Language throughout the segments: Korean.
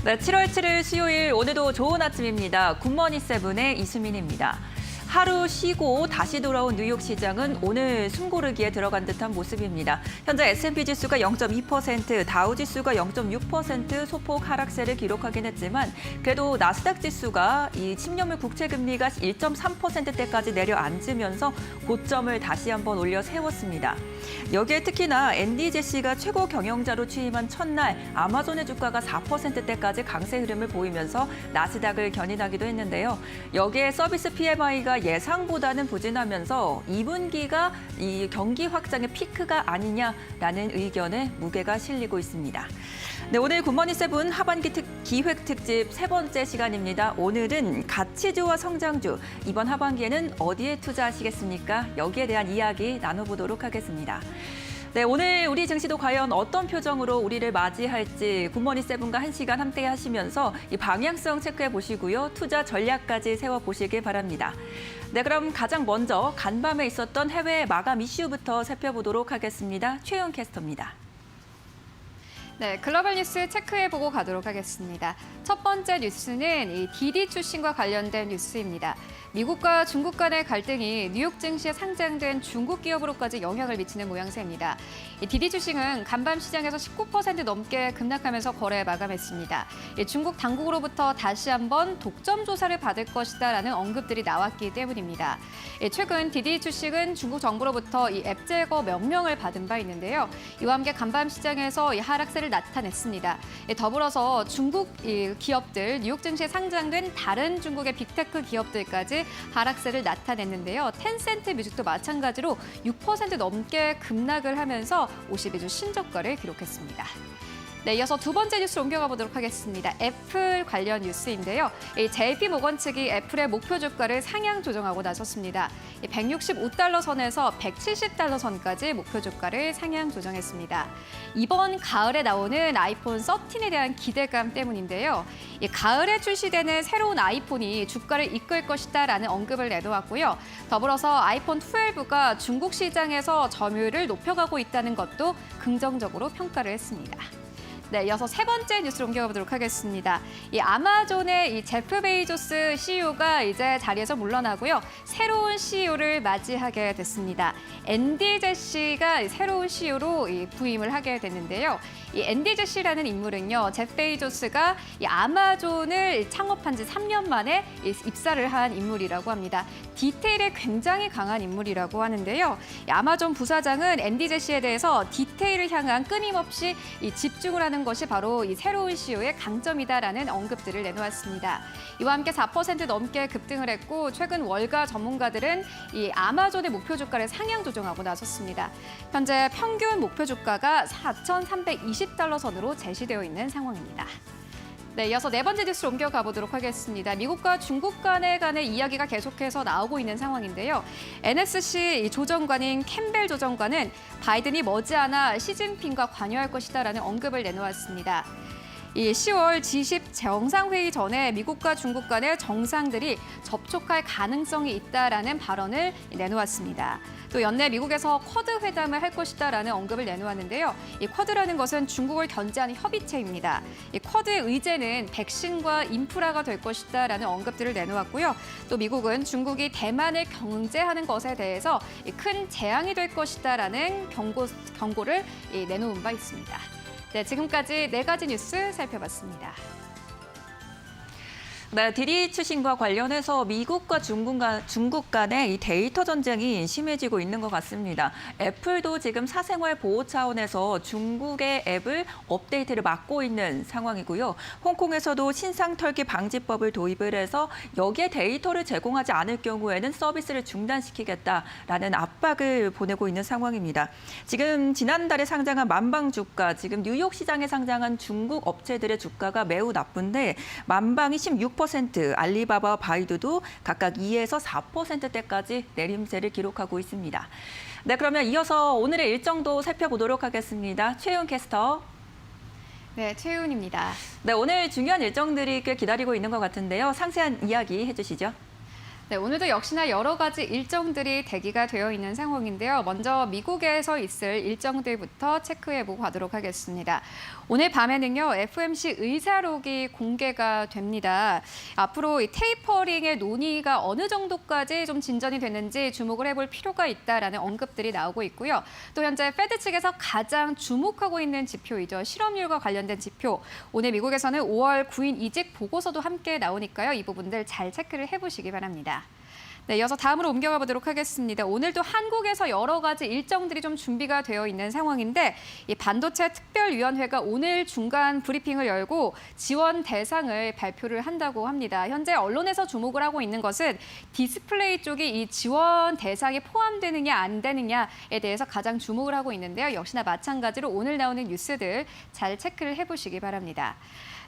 네, 7월 7일 수요일 오늘도 좋은 아침입니다. 굿모닝 세븐의 이수민입니다. 하루 쉬고 다시 돌아온 뉴욕 시장은 오늘 숨고르기에 들어간 듯한 모습입니다. 현재 S&P 지수가 0.2%, 다우 지수가 0.6% 소폭 하락세를 기록하긴 했지만 그래도 나스닥 지수가 이 10년물 국채 금리가 1.3%대까지 내려앉으면서 고점을 다시 한번 올려 세웠습니다. 여기에 특히나 앤디 제시가 최고 경영자로 취임한 첫날 아마존의 주가가 4%대까지 강세 흐름을 보이면서 나스닥을 견인하기도 했는데요. 여기에 서비스 PMI가 예상보다는 부진하면서 2분기가 이 경기 확장의 피크가 아니냐라는 의견에 무게가 실리고 있습니다. 네, 오늘 굿모닝 세븐 하반기 기획 특집 세 번째 시간입니다. 오늘은 가치주와 성장주, 이번 하반기에는 어디에 투자하시겠습니까? 여기에 대한 이야기 나눠보도록 하겠습니다. 네, 오늘 우리 증시도 과연 어떤 표정으로 우리를 맞이할지 굿모닝 세븐과 1시간 함께 하시면서 이 방향성 체크해 보시고요. 투자 전략까지 세워보시길 바랍니다. 네, 그럼 가장 먼저 간밤에 있었던 해외 마감 이슈부터 살펴보도록 하겠습니다. 최윤 캐스터입니다. 네, 글로벌 뉴스 체크해보고 가도록 하겠습니다. 첫 번째 뉴스는 이 디디 출신과 관련된 뉴스입니다. 미국과 중국 간의 갈등이 뉴욕 증시에 상장된 중국 기업으로까지 영향을 미치는 모양새입니다. 이 디디 주식은 간밤 시장에서 19% 넘게 급락하면서 거래 마감했습니다. 중국 당국으로부터 다시 한번 독점 조사를 받을 것이다라는 언급들이 나왔기 때문입니다. 최근 디디 주식은 중국 정부로부터 이 앱 제거 명령을 받은 바 있는데요. 이와 함께 간밤 시장에서 이 하락세를 나타냈습니다. 더불어서 중국 기업들, 뉴욕 증시에 상장된 다른 중국의 빅테크 기업들까지 하락세를 나타냈는데요. 텐센트 뮤직도 마찬가지로 6% 넘게 급락을 하면서 52주 신저가를 기록했습니다. 네, 이어서 두 번째 뉴스로 옮겨가 보도록 하겠습니다. 애플 관련 뉴스인데요. JP 모건 측이 애플의 목표 주가를 상향 조정하고 나섰습니다. 165달러 선에서 170달러 선까지 목표 주가를 상향 조정했습니다. 이번 가을에 나오는 아이폰 13에 대한 기대감 때문인데요. 가을에 출시되는 새로운 아이폰이 주가를 이끌 것이다라는 언급을 내놓았고요. 더불어서 아이폰 12가 중국 시장에서 점유율을 높여가고 있다는 것도 긍정적으로 평가를 했습니다. 네, 이어서 세 번째 뉴스로 옮겨가 보도록 하겠습니다. 이 아마존의 이 제프 베이조스 CEO가 이제 자리에서 물러나고요. 새로운 CEO를 맞이하게 됐습니다. 앤디 제시가 새로운 CEO로 부임을 하게 됐는데요. 이 앤디 제시라는 인물은요, 제프 베이조스가 이 아마존을 창업한 지 3년 만에 입사를 한 인물이라고 합니다. 디테일에 굉장히 강한 인물이라고 하는데요. 이 아마존 부사장은 앤디 제시에 대해서 디테일을 향한 끊임없이 집중을 하는 것이 바로 이 새로운 CEO의 강점이다라는 언급들을 내놓았습니다. 이와 함께 4% 넘게 급등을 했고 최근 월가 전문가들은 이 아마존의 목표 주가를 상향 조정하고 나섰습니다. 현재 평균 목표 주가가 4,320달러 선으로 제시되어 있는 상황입니다. 네, 이어서 네 번째 뉴스로 옮겨가 보도록 하겠습니다. 미국과 중국 간의 이야기가 계속해서 나오고 있는 상황인데요. NSC 조정관인 캠벨 조정관은 바이든이 머지않아 시진핑과 관여할 것이다라는 언급을 내놓았습니다. 이 10월 G10 정상회의 전에 미국과 중국 간의 정상들이 접촉할 가능성이 있다라는 발언을 내놓았습니다. 또 연내 미국에서 쿼드 회담을 할 것이다라는 언급을 내놓았는데요. 이 쿼드라는 것은 중국을 견제하는 협의체입니다. 이 쿼드의 의제는 백신과 인프라가 될 것이다라는 언급들을 내놓았고요. 또 미국은 중국이 대만을 경제하는 것에 대해서 큰 재앙이 될 것이다라는 경고를 내놓은 바 있습니다. 네, 지금까지 네 가지 뉴스 살펴봤습니다. 네, 디디 출신과 관련해서 미국과 중국 간의 이 데이터 전쟁이 심해지고 있는 것 같습니다. 애플도 지금 사생활 보호 차원에서 중국의 앱을 업데이트를 막고 있는 상황이고요. 홍콩에서도 신상 털기 방지법을 도입을 해서 여기에 데이터를 제공하지 않을 경우에는 서비스를 중단시키겠다라는 압박을 보내고 있는 상황입니다. 지금 지난달에 상장한 만방 주가, 지금 뉴욕 시장에 상장한 중국 업체들의 주가가 매우 나쁜데 만방이 16%, 알리바바와 바이두도 각각 2에서 4%대까지 내림세를 기록하고 있습니다. 네, 그러면 이어서 오늘의 일정도 살펴보도록 하겠습니다. 최윤 캐스터. 네, 최윤입니다. 네, 오늘 중요한 일정들이 꽤 기다리고 있는 것 같은데요. 상세한 이야기 해주시죠. 네, 오늘도 역시나 여러 가지 일정들이 대기가 되어 있는 상황인데요. 먼저 미국에서 있을 일정들부터 체크해보고 가도록 하겠습니다. 오늘 밤에는요, FOMC 의사록이 공개가 됩니다. 앞으로 이 테이퍼링의 논의가 어느 정도까지 좀 진전이 됐는지 주목을 해볼 필요가 있다라는 언급들이 나오고 있고요. 또 현재 페드 측에서 가장 주목하고 있는 지표이죠. 실업률과 관련된 지표. 오늘 미국에서는 5월 9일 이직 보고서도 함께 나오니까요. 이 부분들 잘 체크를 해보시기 바랍니다. 네, 이어서 다음으로 옮겨가 보도록 하겠습니다. 오늘도 한국에서 여러 가지 일정들이 좀 준비가 되어 있는 상황인데 이 반도체 특별위원회가 오늘 중간 브리핑을 열고 지원 대상을 발표를 한다고 합니다. 현재 언론에서 주목을 하고 있는 것은 디스플레이 쪽이 이 지원 대상에 포함되느냐 안 되느냐에 대해서 가장 주목을 하고 있는데요. 역시나 마찬가지로 오늘 나오는 뉴스들 잘 체크를 해보시기 바랍니다.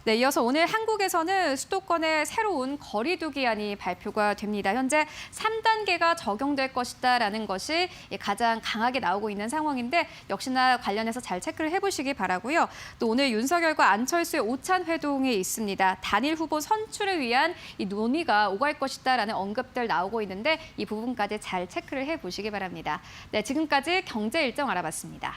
네, 이어서 오늘 한국에서는 수도권의 새로운 거리두기안이 발표가 됩니다. 현재 3단계가 적용될 것이다라는 것이 가장 강하게 나오고 있는 상황인데 역시나 관련해서 잘 체크를 해보시기 바라고요. 또 오늘 윤석열과 안철수의 오찬 회동이 있습니다. 단일 후보 선출을 위한 이 논의가 오갈 것이다라는 언급들 나오고 있는데 이 부분까지 잘 체크를 해보시기 바랍니다. 네, 지금까지 경제 일정 알아봤습니다.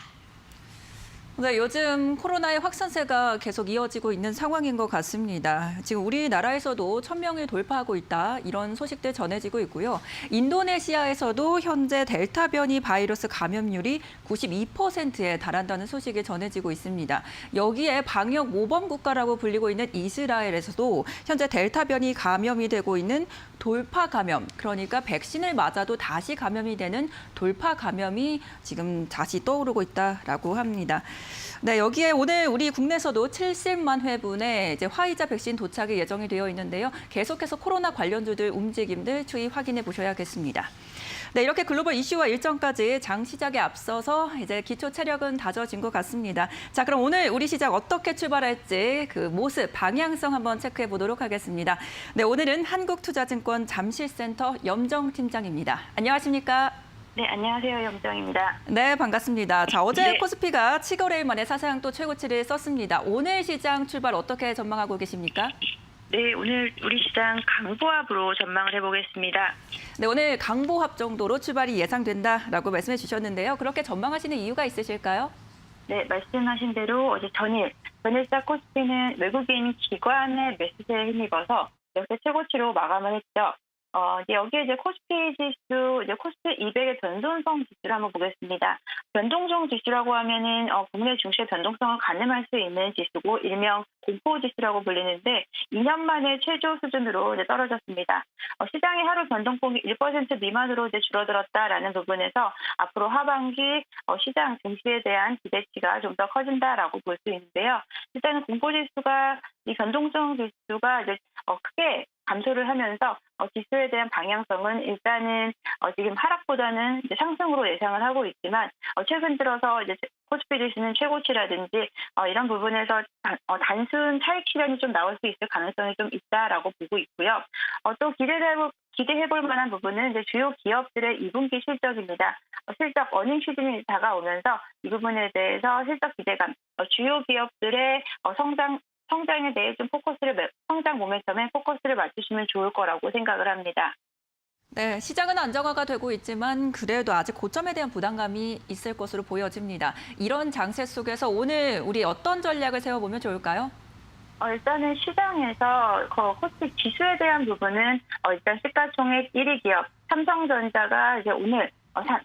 네, 요즘 코로나의 확산세가 계속 이어지고 있는 상황인 것 같습니다. 지금 우리나라에서도 1,000명을 돌파하고 있다, 이런 소식들 전해지고 있고요. 인도네시아에서도 현재 델타 변이 바이러스 감염률이 92%에 달한다는 소식이 전해지고 있습니다. 여기에 방역 모범 국가라고 불리고 있는 이스라엘에서도 현재 델타 변이 감염이 되고 있는 돌파 감염, 그러니까 백신을 맞아도 다시 감염이 되는 돌파 감염이 지금 다시 떠오르고 있다라고 합니다. 네, 여기에 오늘 우리 국내에서도 70만 회분의 이제 화이자 백신 도착이 예정이 되어 있는데요. 계속해서 코로나 관련주들 움직임들 추이 확인해 보셔야겠습니다. 네, 이렇게 글로벌 이슈와 일정까지 장 시작에 앞서서 이제 기초 체력은 다져진 것 같습니다. 자, 그럼 오늘 우리 시장 어떻게 출발할지 그 모습, 방향성 한번 체크해 보도록 하겠습니다. 네, 오늘은 한국투자증권 잠실센터 염정 팀장입니다. 안녕하십니까? 네, 안녕하세요. 염정입니다. 네, 반갑습니다. 자, 어제 네. 코스피가 7거래일 만에 사상 또 최고치를 썼습니다. 오늘 시장 출발 어떻게 전망하고 계십니까? 네, 오늘 우리 시장 강보합으로 전망을 해보겠습니다. 네, 오늘 강보합 정도로 출발이 예상된다라고 말씀해 주셨는데요. 그렇게 전망하시는 이유가 있으실까요? 네, 말씀하신 대로 어제 전일자 코스피는 외국인 기관의 매수세에 힘입어서 역대 최고치로 마감을 했죠. 이제 여기에 이제 코스피 지수, 이제 코스피 200의 변동성 지수를 한번 보겠습니다. 변동성 지수라고 하면은 국내 증시의 변동성을 가늠할 수 있는 지수고 일명 공포 지수라고 불리는데 2년 만에 최저 수준으로 이제 떨어졌습니다. 시장의 하루 변동폭이 1% 미만으로 이제 줄어들었다라는 부분에서 앞으로 하반기 시장 증시에 대한 기대치가 좀 더 커진다라고 볼 수 있는데요. 일단은 공포 지수가 이 변동성 지수가 이제 크게 감소를 하면서 지수에 대한 방향성은 일단은 지금 하락보다는 이제 상승으로 예상을 하고 있지만 최근 들어서 이제 코스피 지수는 최고치라든지 이런 부분에서 단순 차익 실현이 좀 나올 수 있을 가능성이 좀 있다라고 보고 있고요. 또 기대해볼 만한 부분은 이제 주요 기업들의 2분기 실적입니다. 실적 어닝 시즌이 다가오면서 이 부분에 대해서 실적 기대감, 주요 기업들의 성장에 대해 좀 성장 모멘텀에 포커스를 맞추시면 좋을 거라고 생각을 합니다. 네, 시장은 안정화가 되고 있지만 그래도 아직 고점에 대한 부담감이 있을 것으로 보여집니다. 이런 장세 속에서 오늘 우리 어떤 전략을 세워보면 좋을까요? 일단은 시장에서 코스피 지수에 대한 부분은 일단 시가총액 1위 기업 삼성전자가 이제 오늘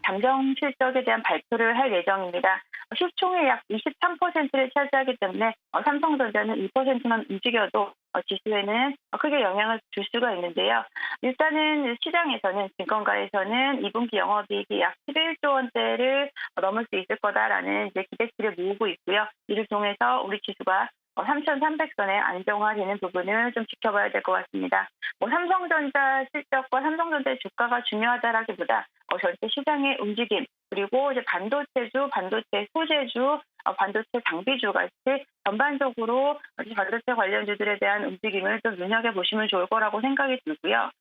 잠정 실적에 대한 발표를 할 예정입니다. 시총의 약 23%를 차지하기 때문에 삼성전자는 2%만 움직여도 지수에는 크게 영향을 줄 수가 있는데요. 일단은 시장에서는 증권가에서는 2분기 영업이익이 약 11조 원대를 넘을 수 있을 거다라는 이제 기대치를 모으고 있고요. 이를 통해서 우리 지수가 3,300선에 안정화되는 부분을 좀 지켜봐야 될 것 같습니다. 삼성전자 실적과 삼성전자의 주가가 중요하다라기보다 전체 시장의 움직임, 그리고 이제 반도체주, 반도체 소재주, 반도체 장비주 같이 전반적으로 반도체 관련주들에 대한 움직임을 좀 눈여겨보시면 좋을 거라고 생각이 들고요.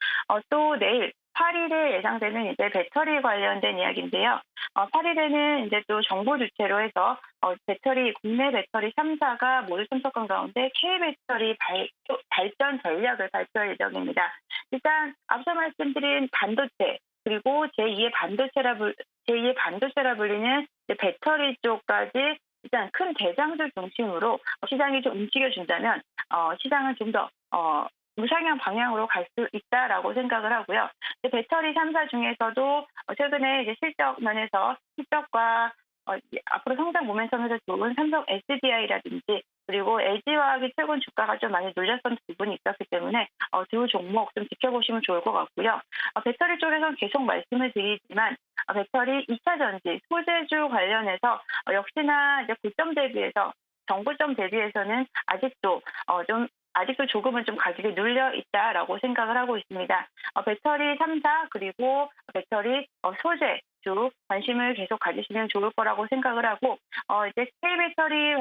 또 내일 8일에 예상되는 이제 배터리 관련된 이야기인데요. 8일에는 이제 또 정부 주최로 해서 국내 배터리 3사가 모두 참석한 가운데 K-배터리 발전 전략을 발표할 예정입니다. 일단 앞서 말씀드린 반도체 그리고 제2의 반도체라 불리는 이제 배터리 쪽까지 일단 큰 대장들 중심으로 시장이 좀 움직여준다면 시장은 좀 더 우상향 방향으로 갈 수 있다라고 생각을 하고요. 배터리 3사 중에서도 최근에 이제 실적 면에서 실적과 앞으로 성장 모멘텀에서 좋은 삼성 SDI라든지 그리고 LG화학이 최근 주가가 좀 많이 눌렸던 부분이 있었기 때문에 두 종목 좀 지켜보시면 좋을 것 같고요. 배터리 쪽에서는 계속 말씀을 드리지만 배터리 2차 전지, 소재주 관련해서 역시나 이제 정고점 대비해서는 아직도 조금은 좀 가격이 눌려 있다라고 생각을 하고 있습니다. 배터리 3사 그리고 배터리 소재주 관심을 계속 가지시면 좋을 거라고 생각을 하고 이제 K배터리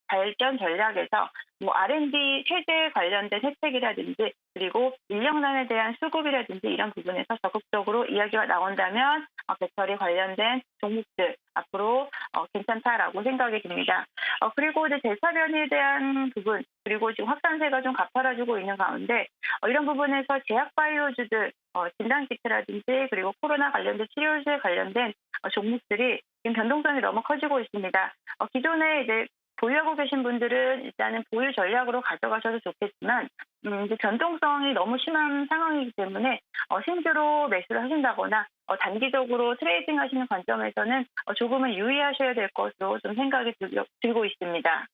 발전 전략에서 R&D 세제 관련된 혜택이라든지 그리고 인력난에 대한 수급이라든지 이런 부분에서 적극적으로 이야기가 나온다면 배터리 관련된 종목들 앞으로 괜찮다라고 생각이 듭니다. 그리고 이제 대사 변이에 대한 부분 그리고 지금 확산세가 좀 가파라지고 있는 가운데 이런 부분에서 제약바이오주들 진단키트라든지 그리고 코로나 관련된 치료제 관련된 종목들이 지금 변동성이 너무 커지고 있습니다. 기존에 이제 보유하고 계신 분들은 일단은 보유 전략으로 가져가셔도 좋겠지만 이제 변동성이 너무 심한 상황이기 때문에 신규로 매수를 하신다거나 단기적으로 트레이딩 하시는 관점에서는 조금은 유의하셔야 될 것으로 좀 생각이 들고 있습니다.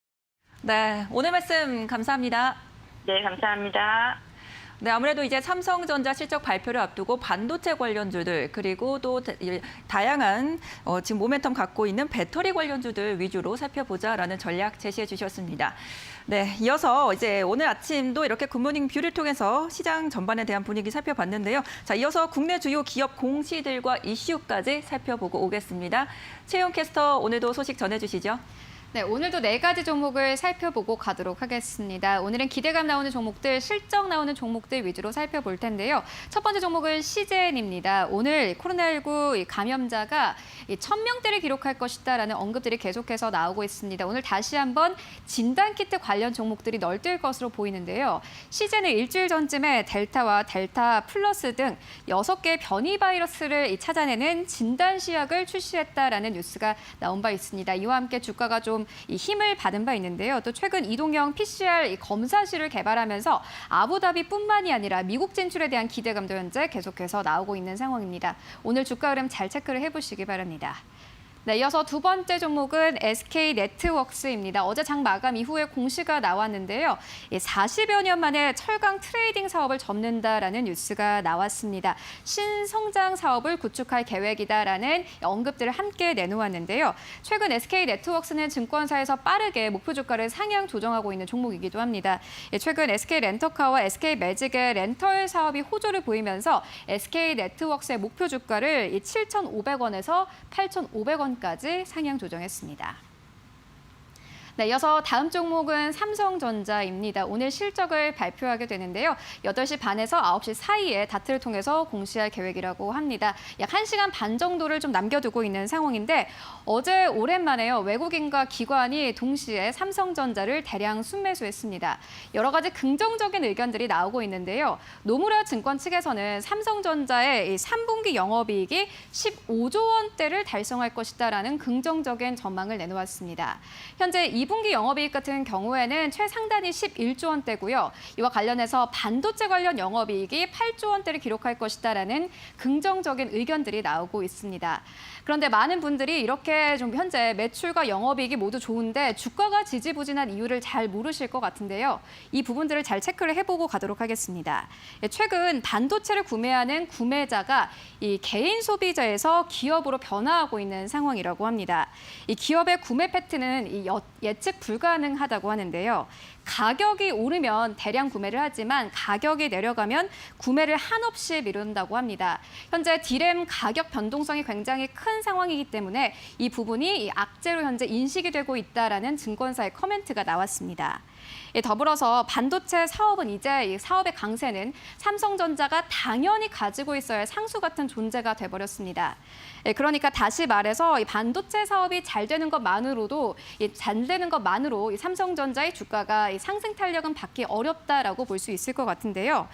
네, 오늘 말씀 감사합니다. 네, 감사합니다. 네, 아무래도 이제 삼성전자 실적 발표를 앞두고 반도체 관련주들 그리고 또 다양한 지금 모멘텀 갖고 있는 배터리 관련주들 위주로 살펴보자라는 전략 제시해 주셨습니다. 네, 이어서 이제 오늘 아침도 이렇게 굿모닝 뷰를 통해서 시장 전반에 대한 분위기 살펴봤는데요. 자, 이어서 국내 주요 기업 공시들과 이슈까지 살펴보고 오겠습니다. 최영 캐스터 오늘도 소식 전해주시죠. 네, 오늘도 4가지 종목을 살펴보고 가도록 하겠습니다. 오늘은 기대감 나오는 종목들, 실적 나오는 종목들 위주로 살펴볼 텐데요. 첫 번째 종목은 CJN입니다. 오늘 코로나19 감염자가 1,000명대를 기록할 것이다라는 언급들이 계속해서 나오고 있습니다. 오늘 다시 한번 진단키트 관련 종목들이 널뛸 것으로 보이는데요. CJ는 일주일 전쯤에 델타와 델타 플러스 등 6개의 변이 바이러스를 찾아내는 진단시약을 출시했다라는 뉴스가 나온 바 있습니다. 이와 함께 주가가 좀 이 힘을 받은 바 있는데요. 또 최근 이동형 PCR 검사실을 개발하면서 아부다비뿐만이 아니라 미국 진출에 대한 기대감도 현재 계속해서 나오고 있는 상황입니다. 오늘 주가 흐름 잘 체크를 해보시기 바랍니다. 네, 이어서 두 번째 종목은 SK네트웍스입니다. 어제 장 마감 이후에 공시가 나왔는데요. 40여 년 만에 철강 트레이딩 사업을 접는다라는 뉴스가 나왔습니다. 신성장 사업을 구축할 계획이다라는 언급들을 함께 내놓았는데요. 최근 SK네트웍스는 증권사에서 빠르게 목표 주가를 상향 조정하고 있는 종목이기도 합니다. 최근 SK렌터카와 SK매직의 렌털 사업이 호조를 보이면서 SK네트웍스의 목표 주가를 7,500원에서 8,500원 까지 상향 조정했습니다. 네, 이어서 다음 종목은 삼성전자입니다. 오늘 실적을 발표하게 되는데요. 8시 반에서 9시 사이에 다트를 통해서 공시할 계획이라고 합니다. 약 1시간 반 정도를 좀 남겨두고 있는 상황인데 어제 오랜만에요. 외국인과 기관이 동시에 삼성전자를 대량 순매수했습니다. 여러 가지 긍정적인 의견들이 나오고 있는데요. 노무라 증권 측에서는 삼성전자의 3분기 영업이익이 15조 원대를 달성할 것이다라는 긍정적인 전망을 내놓았습니다. 현재 2분기 영업이익 같은 경우에는 최상단이 11조 원대고요. 이와 관련해서 반도체 관련 영업이익이 8조 원대를 기록할 것이다라는 긍정적인 의견들이 나오고 있습니다. 그런데 많은 분들이 이렇게 좀 현재 매출과 영업이익이 모두 좋은데 주가가 지지부진한 이유를 잘 모르실 것 같은데요. 이 부분들을 잘 체크를 해보고 가도록 하겠습니다. 최근 반도체를 구매하는 구매자가 이 개인 소비자에서 기업으로 변화하고 있는 상황이라고 합니다. 이 기업의 구매 패턴은 예측 불가능하다고 하는데요. 가격이 오르면 대량 구매를 하지만 가격이 내려가면 구매를 한없이 미룬다고 합니다. 현재 디램 가격 변동성이 굉장히 큰 큰 상황이기 때문에 이 부분이 이 악재로 현재 인식이 되고 있다라는 증권사의 커멘트가 나왔습니다. 더불어서 반도체 사업은 이제 이 사업의 강세는 삼성전자가 당연히 가지고 있어야 할 상수 같은 존재가 돼버렸습니다. 그러니까 다시 말해서 이 반도체 사업이 잘 되는 것만으로도 잘 되는 것만으로 이 삼성전자의 주가가 이 상승 탄력은 받기 어렵다라고 볼 수 있을 것 같은데요.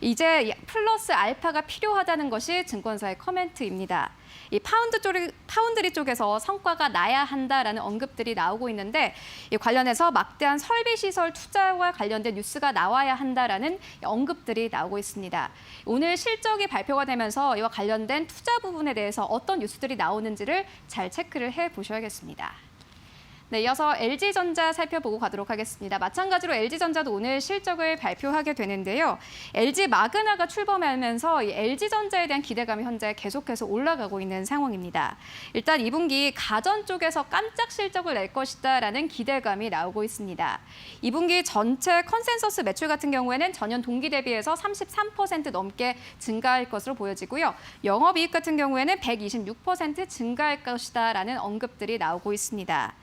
이제 플러스 알파가 필요하다는 것이 증권사의 커멘트입니다. 이 파운드리 쪽에서 성과가 나야 한다라는 언급들이 나오고 있는데 이 관련해서 막대한 설비 시설 투자와 관련된 뉴스가 나와야 한다라는 언급들이 나오고 있습니다. 오늘 실적이 발표가 되면서 이와 관련된 투자 부분에 대해서 어떤 뉴스들이 나오는지를 잘 체크를 해 보셔야겠습니다. 네, 이어서 LG전자 살펴보고 가도록 하겠습니다. 마찬가지로 LG전자도 오늘 실적을 발표하게 되는데요. LG 마그나가 출범하면서 이 LG전자에 대한 기대감이 현재 계속해서 올라가고 있는 상황입니다. 일단 2분기 가전 쪽에서 깜짝 실적을 낼 것이다라는 기대감이 나오고 있습니다. 2분기 전체 컨센서스 매출 같은 경우에는 전년 동기 대비해서 33% 넘게 증가할 것으로 보여지고요. 영업이익 같은 경우에는 126% 증가할 것이다라는 언급들이 나오고 있습니다.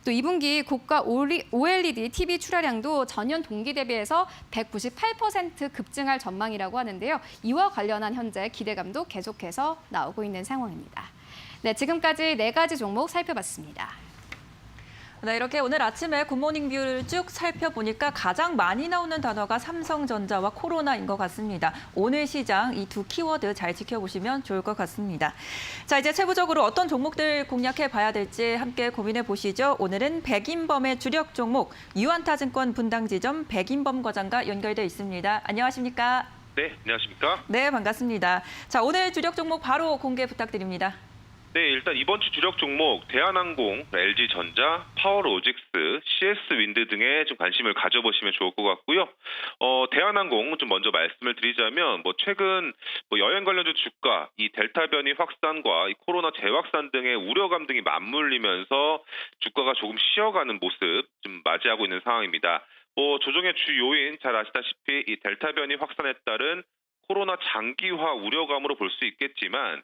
또 2분기 고가 OLED TV 출하량도 전년 동기 대비해서 198% 급증할 전망이라고 하는데요. 이와 관련한 현재 기대감도 계속해서 나오고 있는 상황입니다. 네, 지금까지 4가지 종목 살펴봤습니다. 네, 이렇게 오늘 아침에 굿모닝 뷰를 쭉 살펴보니까 가장 많이 나오는 단어가 삼성전자와 코로나인 것 같습니다. 오늘 시장 이 두 키워드 잘 지켜보시면 좋을 것 같습니다. 자, 이제 세부적으로 어떤 종목들 공략해 봐야 될지 함께 고민해 보시죠. 오늘은 백인범의 주력 종목 유안타증권 분당지점 백인범 과장과 연결돼 있습니다. 안녕하십니까? 네, 안녕하십니까? 네, 반갑습니다. 자, 오늘 주력 종목 바로 공개 부탁드립니다. 네, 일단 이번 주 주력 종목 대한항공, LG전자, 파워로직스, CS윈드 등에 좀 관심을 가져보시면 좋을 것 같고요. 대한항공 좀 먼저 말씀을 드리자면 최근 여행 관련주 주가 이 델타 변이 확산과 이 코로나 재확산 등의 우려감 등이 맞물리면서 주가가 조금 쉬어가는 모습 좀 맞이하고 있는 상황입니다. 조정의 주 요인 잘 아시다시피 이 델타 변이 확산에 따른 코로나 장기화 우려감으로 볼 수 있겠지만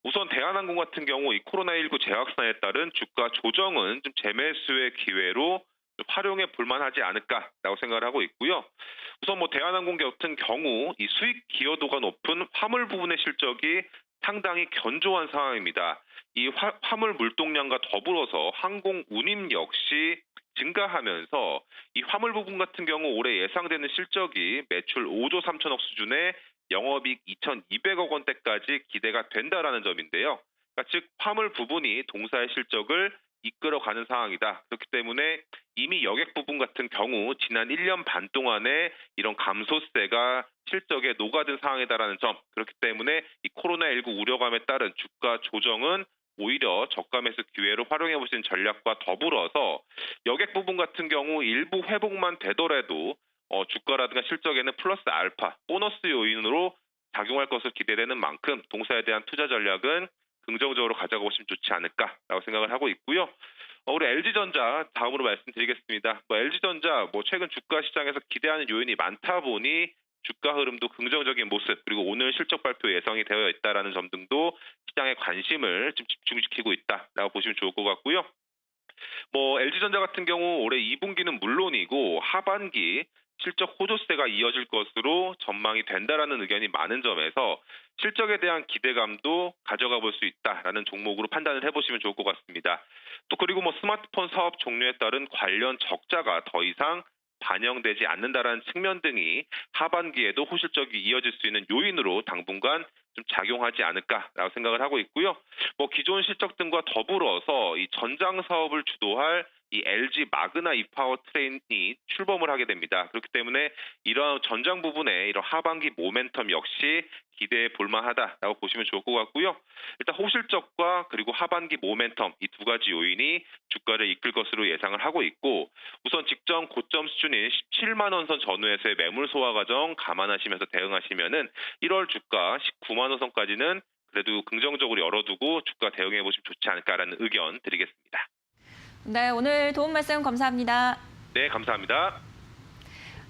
우선 대한항공 같은 경우 이 코로나19 재확산에 따른 주가 조정은 좀 재매수의 기회로 좀 활용해 볼만하지 않을까라고 생각을 하고 있고요. 우선 대한항공 같은 경우 이 수익 기여도가 높은 화물 부분의 실적이 상당히 견조한 상황입니다. 이 화물 물동량과 더불어서 항공 운임 역시 증가하면서 이 화물 부분 같은 경우 올해 예상되는 실적이 매출 5조 3천억 수준의 영업이익 2,200억 원대까지 기대가 된다라는 점인데요. 그러니까 즉 화물 부분이 동사의 실적을 이끌어가는 상황이다. 그렇기 때문에 이미 여객 부분 같은 경우 지난 1년 반 동안에 이런 감소세가 실적에 녹아든 상황이다라는 점. 그렇기 때문에 이 코로나19 우려감에 따른 주가 조정은 오히려 저가 매수 기회로 활용해 보시는 전략과 더불어서 여객 부분 같은 경우 일부 회복만 되더라도 주가라든가 실적에는 플러스 알파, 보너스 요인으로 작용할 것으로 기대되는 만큼 동사에 대한 투자 전략은 긍정적으로 가져가 보시면 좋지 않을까라고 생각을 하고 있고요. 우리 LG전자 다음으로 말씀드리겠습니다. LG전자 최근 주가 시장에서 기대하는 요인이 많다 보니 주가 흐름도 긍정적인 모습 그리고 오늘 실적 발표 예상이 되어 있다라는 점 등도 시장의 관심을 좀 집중시키고 있다라고 보시면 좋을 것 같고요. LG전자 같은 경우 올해 2분기는 물론이고 하반기 실적 호조세가 이어질 것으로 전망이 된다라는 의견이 많은 점에서 실적에 대한 기대감도 가져가 볼 수 있다라는 종목으로 판단을 해보시면 좋을 것 같습니다. 또 그리고 스마트폰 사업 종료에 따른 관련 적자가 더 이상 반영되지 않는다라는 측면 등이 하반기에도 호실적이 이어질 수 있는 요인으로 당분간 좀 작용하지 않을까라고 생각을 하고 있고요. 기존 실적 등과 더불어서 이 전장 사업을 주도할 이 LG 마그나 이파워 트레인이 출범을 하게 됩니다. 그렇기 때문에 이런 전장 부분에 이런 하반기 모멘텀 역시 기대해 볼만하다라고 보시면 좋을 것 같고요. 일단 호실적과 그리고 하반기 모멘텀 이 두 가지 요인이 주가를 이끌 것으로 예상을 하고 있고 우선 직전 고점 수준인 17만 원 선 전후에서의 매물 소화 과정 감안하시면서 대응하시면은 1월 주가 19만 원 선까지는 그래도 긍정적으로 열어두고 주가 대응해 보시면 좋지 않을까라는 의견 드리겠습니다. 네, 오늘 도움 말씀 감사합니다. 네, 감사합니다.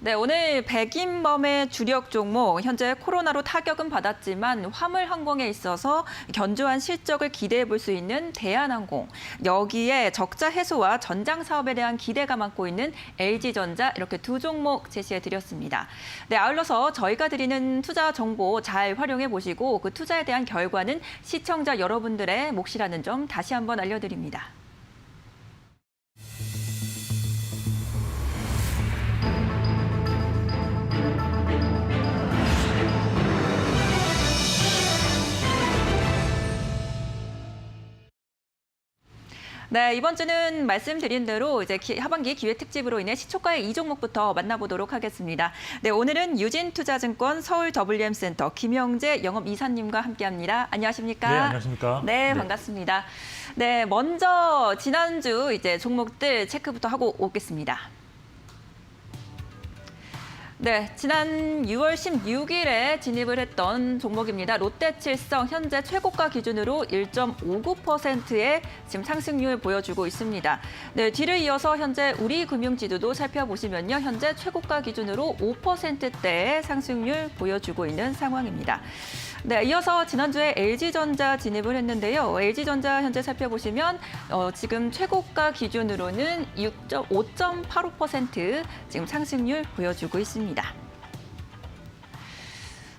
네, 오늘 백인범의 주력 종목, 현재 코로나로 타격은 받았지만 화물항공에 있어서 견조한 실적을 기대해 볼 수 있는 대한항공, 여기에 적자 해소와 전장 사업에 대한 기대감 안고 있는 LG전자 이렇게 두 종목 제시해 드렸습니다. 네, 아울러서 저희가 드리는 투자 정보 잘 활용해 보시고 그 투자에 대한 결과는 시청자 여러분들의 몫이라는 점 다시 한번 알려드립니다. 네, 이번 주는 말씀드린 대로 이제 하반기 기회 특집으로 인해 시초가의 이 종목부터 만나보도록 하겠습니다. 네, 오늘은 유진투자증권 서울 WM센터 김영재 영업이사님과 함께합니다. 안녕하십니까? 네, 안녕하십니까? 네, 반갑습니다. 네, 먼저 지난주 이제 종목들 체크부터 하고 오겠습니다. 네, 지난 6월 16일에 진입을 했던 종목입니다. 롯데칠성 현재 최고가 기준으로 1.59%의 지금 상승률 보여주고 있습니다. 네, 뒤를 이어서 현재 우리금융지주도 살펴보시면요. 현재 최고가 기준으로 5%대의 상승률 보여주고 있는 상황입니다. 네, 이어서 지난주에 LG전자 진입을 했는데요. LG전자 현재 살펴보시면 지금 최고가 기준으로는 5.85% 지금 상승률 보여주고 있습니다.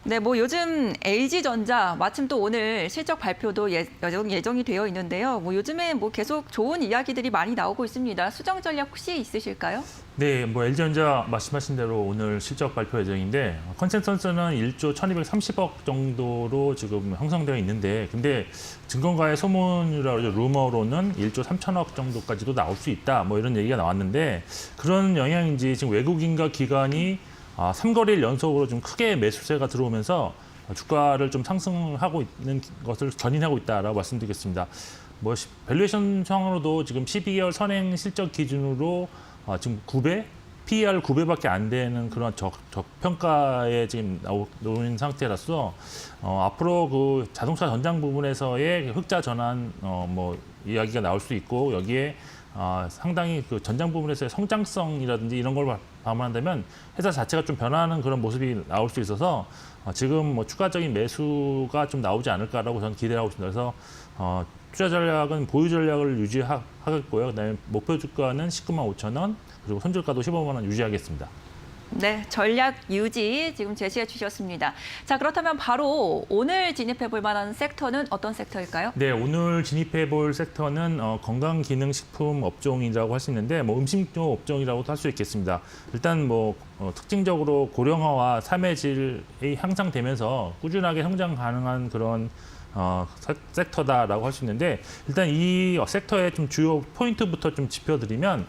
네, 뭐 요즘 LG전자 마침 또 오늘 실적 발표도 예정이 되어 있는데요. 뭐 요즘에 뭐 계속 좋은 이야기들이 많이 나오고 있습니다. 수정 전략 혹시 있으실까요? 네, 뭐 LG전자 말씀하신 대로 오늘 실적 발표 예정인데 컨센서스는 1조 1,230억 정도로 지금 형성되어 있는데 근데 증권가의 소문이라고 그러죠. 루머로는 1조 3천억 정도까지도 나올 수 있다. 뭐 이런 얘기가 나왔는데 그런 영향인지 지금 외국인과 기관이 3거래일 연속으로 좀 크게 매수세가 들어오면서 주가를 좀 상승하고 있는 것을 견인하고 있다라고 말씀드리겠습니다. 뭐 밸류에이션 상으로도 지금 12개월 선행 실적 기준으로 지금 9배, PER 9배밖에 안 되는 그런 저평가에 지금 나오는 상태라서 앞으로 그 자동차 전장 부분에서의 흑자 전환 뭐 이야기가 나올 수 있고 여기에 상당히 그 전장 부분에서의 성장성이라든지 이런 걸 감안한다면 회사 자체가 좀 변화하는 그런 모습이 나올 수 있어서 지금 뭐 추가적인 매수가 좀 나오지 않을까라고 저는 기대하고 있습니다. 그래서 투자 전략은 보유 전략을 유지하겠고요. 그다음에 목표 주가는 19만 5천 원, 그리고 손절가도 15만 원 유지하겠습니다. 네, 전략 유지 지금 제시해 주셨습니다. 자, 그렇다면 바로 오늘 진입해 볼 만한 섹터는 어떤 섹터일까요? 네, 오늘 진입해 볼 섹터는 건강기능식품 업종이라고 할 수 있는데 뭐 음식료 업종이라고도 할 수 있겠습니다. 일단 뭐 특징적으로 고령화와 삶의 질이 향상되면서 꾸준하게 성장 가능한 그런 섹터다라고 할 수 있는데 일단 이 섹터의 좀 주요 포인트부터 좀 짚어드리면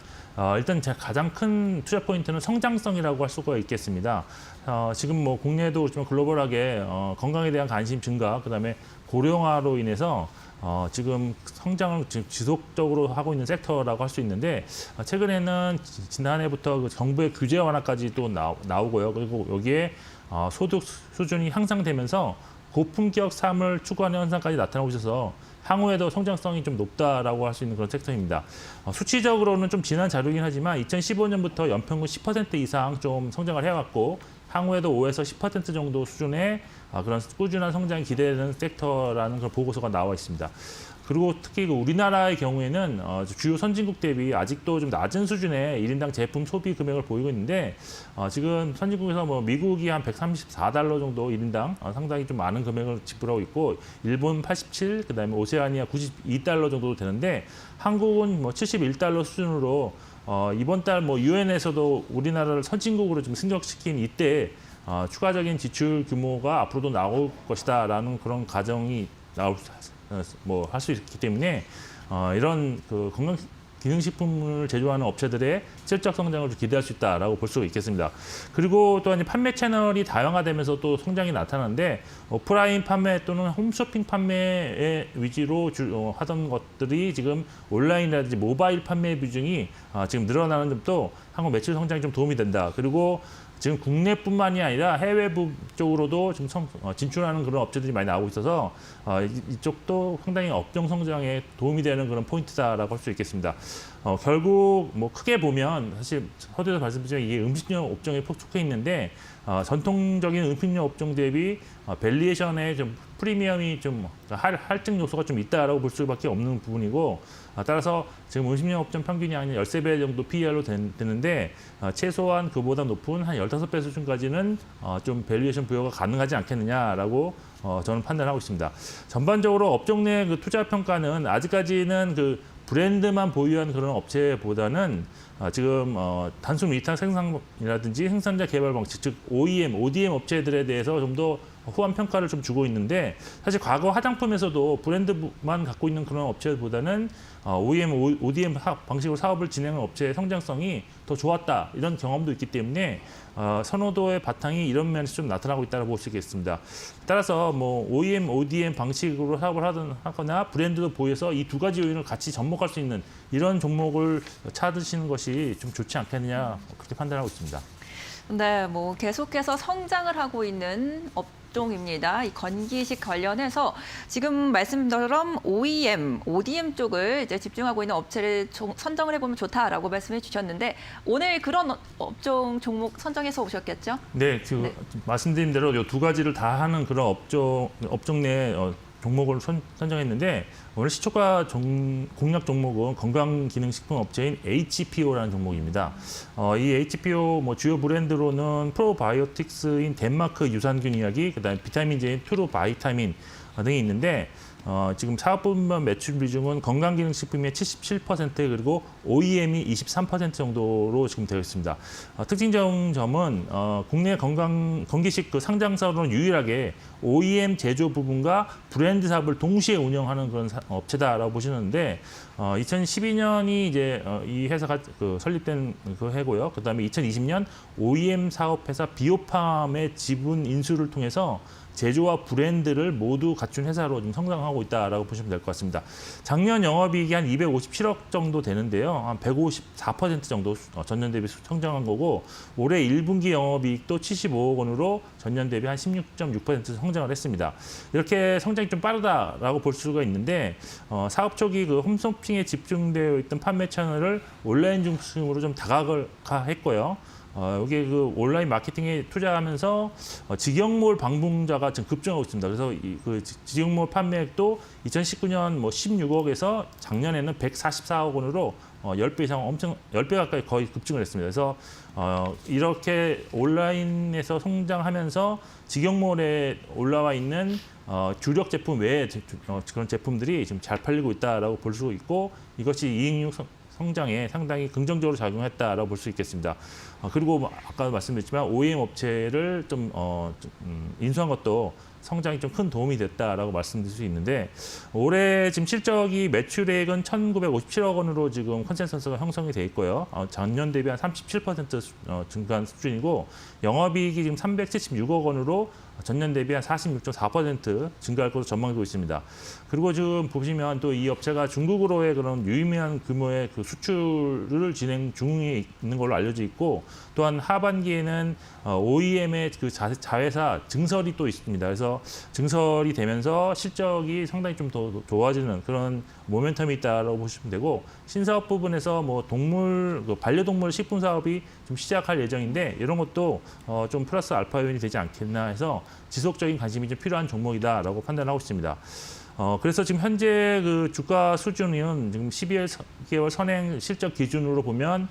일단 제 가장 큰 투자 포인트는 성장성이라고 할 수가 있겠습니다. 지금 뭐 국내도 그렇지만 글로벌하게 건강에 대한 관심 증가, 그다음에 고령화로 인해서 지금 성장을 지속적으로 하고 있는 섹터라고 할 수 있는데 최근에는 지난해부터 그 정부의 규제 완화까지 또 나오고요. 그리고 여기에 소득 수준이 향상되면서 고품격 삶을 추구하는 현상까지 나타나고 있어서 향후에도 성장성이 좀 높다라고 할 수 있는 그런 섹터입니다. 수치적으로는 좀 지난 자료이긴 하지만 2015년부터 연평균 10% 이상 좀 성장을 해왔고 향후에도 5에서 10% 정도 수준의 그런 꾸준한 성장이 기대되는 섹터라는 그런 보고서가 나와 있습니다. 그리고 특히 우리나라의 경우에는 주요 선진국 대비 아직도 좀 낮은 수준의 1인당 제품 소비 금액을 보이고 있는데 지금 선진국에서 뭐 미국이 한 134달러 정도 1인당 상당히 좀 많은 금액을 지불하고 있고 일본 87, 그다음에 오세아니아 92달러 정도 되는데 한국은 뭐 71달러 수준으로 이번 달 뭐 유엔에서도 우리나라를 선진국으로 좀 승격시킨 이때 추가적인 지출 규모가 앞으로도 나올 것이다라는 그런 가정이 뭐 할 수 있기 때문에 이런 그 건강 기능식품을 제조하는 업체들의 실적 성장을 기대할 수 있다라고 볼 수 있겠습니다. 그리고 또한 판매 채널이 다양화되면서 또 성장이 나타나는데 오프라인 판매 또는 홈쇼핑 판매의 위주로 하던 것들이 지금 온라인이라든지 모바일 판매 비중이 지금 늘어나는 점도 한국 매출 성장에 좀 도움이 된다. 그리고 지금 국내뿐만이 아니라 해외 쪽으로도 지금 진출하는 그런 업체들이 많이 나오고 있어서 이쪽도 상당히 업종 성장에 도움이 되는 그런 포인트다라고 할 수 있겠습니다. 결국 뭐 크게 보면 사실 서두에서 말씀드렸지만 이게 음식료 업종에 속해 있는데 전통적인 음식료 업종 대비 밸류에이션에 좀 프리미엄이 좀 할증 요소가 좀 있다라고 볼 수밖에 없는 부분이고 따라서 지금 음식료 업종 평균이 한 13배 정도 PER로 되는데 최소한 그보다 높은 한 15배 수준까지는 좀 밸류에이션 부여가 가능하지 않겠느냐라고 저는 판단하고 있습니다. 전반적으로 업종 내 그 투자 평가는 아직까지는 그 브랜드만 보유한 그런 업체보다는 지금 단순 위탁 생산이라든지 생산자 개발 방식, 즉 OEM, ODM 업체들에 대해서 좀 더 후한 평가를 좀 주고 있는데 사실 과거 화장품에서도 브랜드만 갖고 있는 그런 업체보다는 OEM, ODM 방식으로 사업을 진행한 업체의 성장성이 더 좋았다 이런 경험도 있기 때문에 선호도의 바탕이 이런 면에서 좀 나타나고 있다고 볼 수 있겠습니다. 따라서 뭐 OEM, ODM 방식으로 사업을 하거나 브랜드도 보여서 이 두 가지 요인을 같이 접목할 수 있는 이런 종목을 찾으시는 것이 좀 좋지 않겠느냐 그렇게 판단하고 있습니다. 네, 뭐 계속해서 성장을 하고 있는 업종입니다. 이 건기식 관련해서 지금 말씀처럼 OEM, ODM 쪽을 이제 집중하고 있는 업체를 선정을 해보면 좋다라고 말씀해 주셨는데 오늘 그런 업종 종목 선정해서 오셨겠죠? 네, 지금 네. 말씀드린 대로 이 두 가지를 다 하는 그런 업종 내 종목을 선정했는데 오늘 시초가 공략 종목은 건강기능식품 업체인 HPO라는 종목입니다. 이 HPO 뭐 주요 브랜드로는 프로바이오틱스인 덴마크 유산균 이야기, 그다음에 비타민제인 트루바이타민 등이 있는데 지금 사업 부문 매출 비중은 건강기능식품의 77% 그리고 OEM이 23% 정도로 지금 되어 있습니다. 특징적인 점은 국내 건기식 그 상장사로는 유일하게 OEM 제조 부분과 브랜드 사업을 동시에 운영하는 그런 업체다라고 보시는데 2012년이 이제 이 회사가 설립된 그 해고요. 그다음에 2020년 OEM 사업회사 비오팜의 지분 인수를 통해서 제조와 브랜드를 모두 갖춘 회사로 좀 성장하고 있다라고 보시면 될 것 같습니다. 작년 영업이익이 한 257억 정도 되는데요. 한 154% 정도 전년 대비 성장한 거고 올해 1분기 영업이익도 75억 원으로 전년 대비 한 16.6% 성장을 했습니다. 이렇게 성장이 좀 빠르다라고 볼 수가 있는데 사업 초기 그 홈쇼핑에 집중되어 있던 판매 채널을 온라인 중심으로 좀 다각화했고요. 여기 그 온라인 마케팅에 투자하면서 직영몰 방문자가 지금 급증하고 있습니다. 그래서 그 직영몰 판매액도 2019년 뭐 16억에서 작년에는 144억 원으로 10배 이상 10배 가까이 거의 급증을 했습니다. 그래서 이렇게 온라인에서 성장하면서 직영몰에 올라와 있는 주력 제품 외에 그런 제품들이 지금 잘 팔리고 있다라고 볼 수 있고 이것이 이익률 성장에 상당히 긍정적으로 작용했다라고 볼 수 있겠습니다. 그리고 아까 말씀드렸지만 OEM 업체를 좀 인수한 것도 성장이 좀 큰 도움이 됐다라고 말씀드릴 수 있는데 올해 지금 실적이 매출액은 1,957억 원으로 지금 컨센서스가 형성이 돼 있고요. 작년 대비 한 37% 증가한 수준이고 영업이익이 지금 376억 원으로 전년 대비 한 46.4% 증가할 것으로 전망되고 있습니다. 그리고 지금 보시면 또 이 업체가 중국으로의 그런 유의미한 규모의 그 수출을 진행 중에 있는 걸로 알려져 있고 또한 하반기에는 OEM의 그 자회사 증설이 또 있습니다. 그래서 증설이 되면서 실적이 상당히 좀 더 좋아지는 그런 모멘텀이 있다라고 보시면 되고 신사업 부분에서 뭐 반려동물 식품 사업이 좀 시작할 예정인데 이런 것도 좀 플러스 알파 요인이 되지 않겠나 해서 지속적인 관심이 좀 필요한 종목이다라고 판단하고 있습니다. 그래서 지금 현재 그 주가 수준은 지금 12개월 선행 실적 기준으로 보면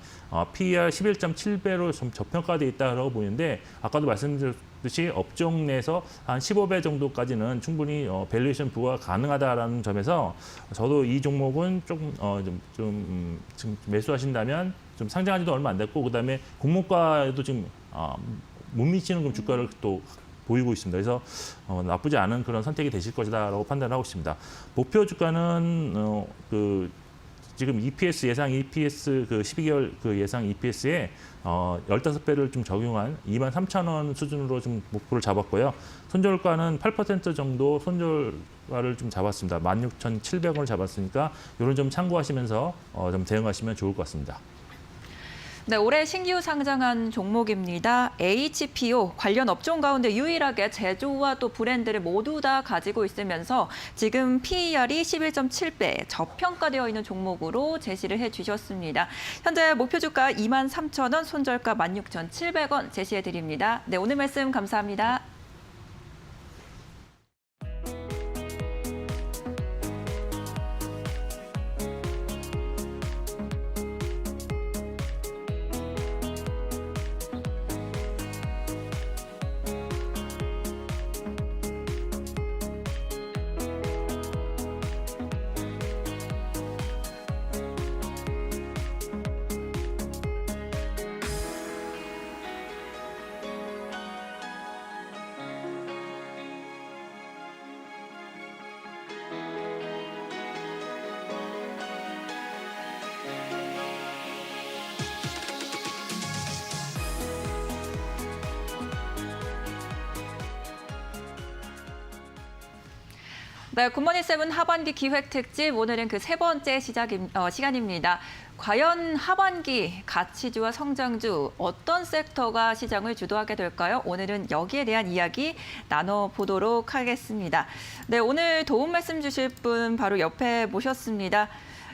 PER 11.7배로 좀 저평가되어 있다고 보이는데 아까도 말씀드렸듯이 업종 내에서 한 15배 정도까지는 충분히 밸류에이션 부과가 가능하다라는 점에서 저도 이 종목은 조금 지금 매수하신다면 좀 상장한 지도 얼마 안 됐고 그다음에 공모가에도 지금 못 미치는 그 주가를 또 보이고 있습니다. 그래서 나쁘지 않은 그런 선택이 되실 것이다라고 판단하고 있습니다. 목표 주가는 지금 EPS 예상 EPS 그 12개월 그 예상 EPS에 15배를 좀 적용한 23,000원 수준으로 좀 목표를 잡았고요. 손절가는 8% 정도 손절가를 좀 잡았습니다. 16,700원을 잡았으니까 이런 점 참고하시면서 좀 대응하시면 좋을 것 같습니다. 네, 올해 신규 상장한 종목입니다. HPO 관련 업종 가운데 유일하게 제조와 또 브랜드를 모두 다 가지고 있으면서 지금 PER이 11.7배 저평가되어 있는 종목으로 제시를 해주셨습니다. 현재 목표 주가 23,000원, 손절가 16,700원 제시해 드립니다. 네, 오늘 말씀 감사합니다. 네, 굿모닝 세븐 하반기 기획 특집 오늘은 그 세 번째 시간입니다. 과연 하반기 가치주와 성장주 어떤 섹터가 시장을 주도하게 될까요? 오늘은 여기에 대한 이야기 나눠보도록 하겠습니다. 네, 오늘 도움 말씀 주실 분 바로 옆에 모셨습니다.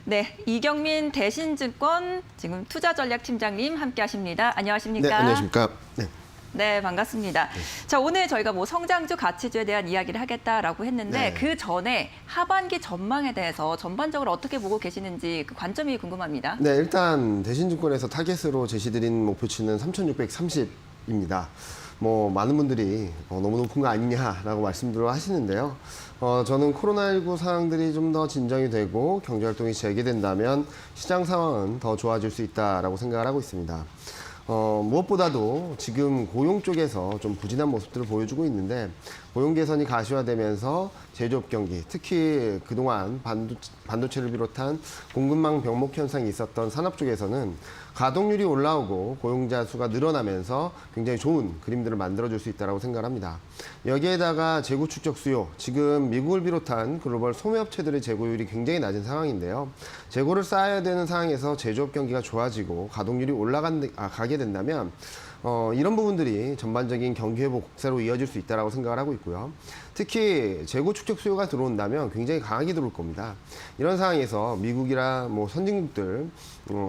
네, 이경민 대신증권 지금 투자전략팀장님 함께하십니다. 안녕하십니까? 네, 안녕하십니까? 네. 네, 반갑습니다. 자, 오늘 저희가 뭐 성장주, 가치주에 대한 이야기를 하겠다라고 했는데 네. 그 전에 하반기 전망에 대해서 전반적으로 어떻게 보고 계시는지 그 관점이 궁금합니다. 네, 일단 대신증권에서 타겟으로 제시드린 목표치는 3,630입니다. 뭐 많은 분들이 너무 높은 거 아니냐라고 말씀들을 하시는데요. 저는 코로나19 상황들이 좀 더 진정이 되고 경제활동이 재개된다면 시장 상황은 더 좋아질 수 있다라고 생각을 하고 있습니다. 무엇보다도 지금 고용 쪽에서 좀 부진한 모습들을 보여주고 있는데 고용 개선이 가시화되면서 제조업 경기, 특히 그동안 반도체를 비롯한 공급망 병목 현상이 있었던 산업 쪽에서는 가동률이 올라오고 고용자 수가 늘어나면서 굉장히 좋은 그림들을 만들어줄 수 있다고 생각합니다. 여기에다가 재고 축적 수요, 지금 미국을 비롯한 글로벌 소매업체들의 재고율이 굉장히 낮은 상황인데요. 재고를 쌓아야 되는 상황에서 제조업 경기가 좋아지고 가동률이 가게 된다면 이런 부분들이 전반적인 경기 회복 곡세로 이어질 수 있다고 생각을 하고 있고요. 특히 재고 축적 수요가 들어온다면 굉장히 강하게 들어올 겁니다. 이런 상황에서 미국이나 뭐 선진국들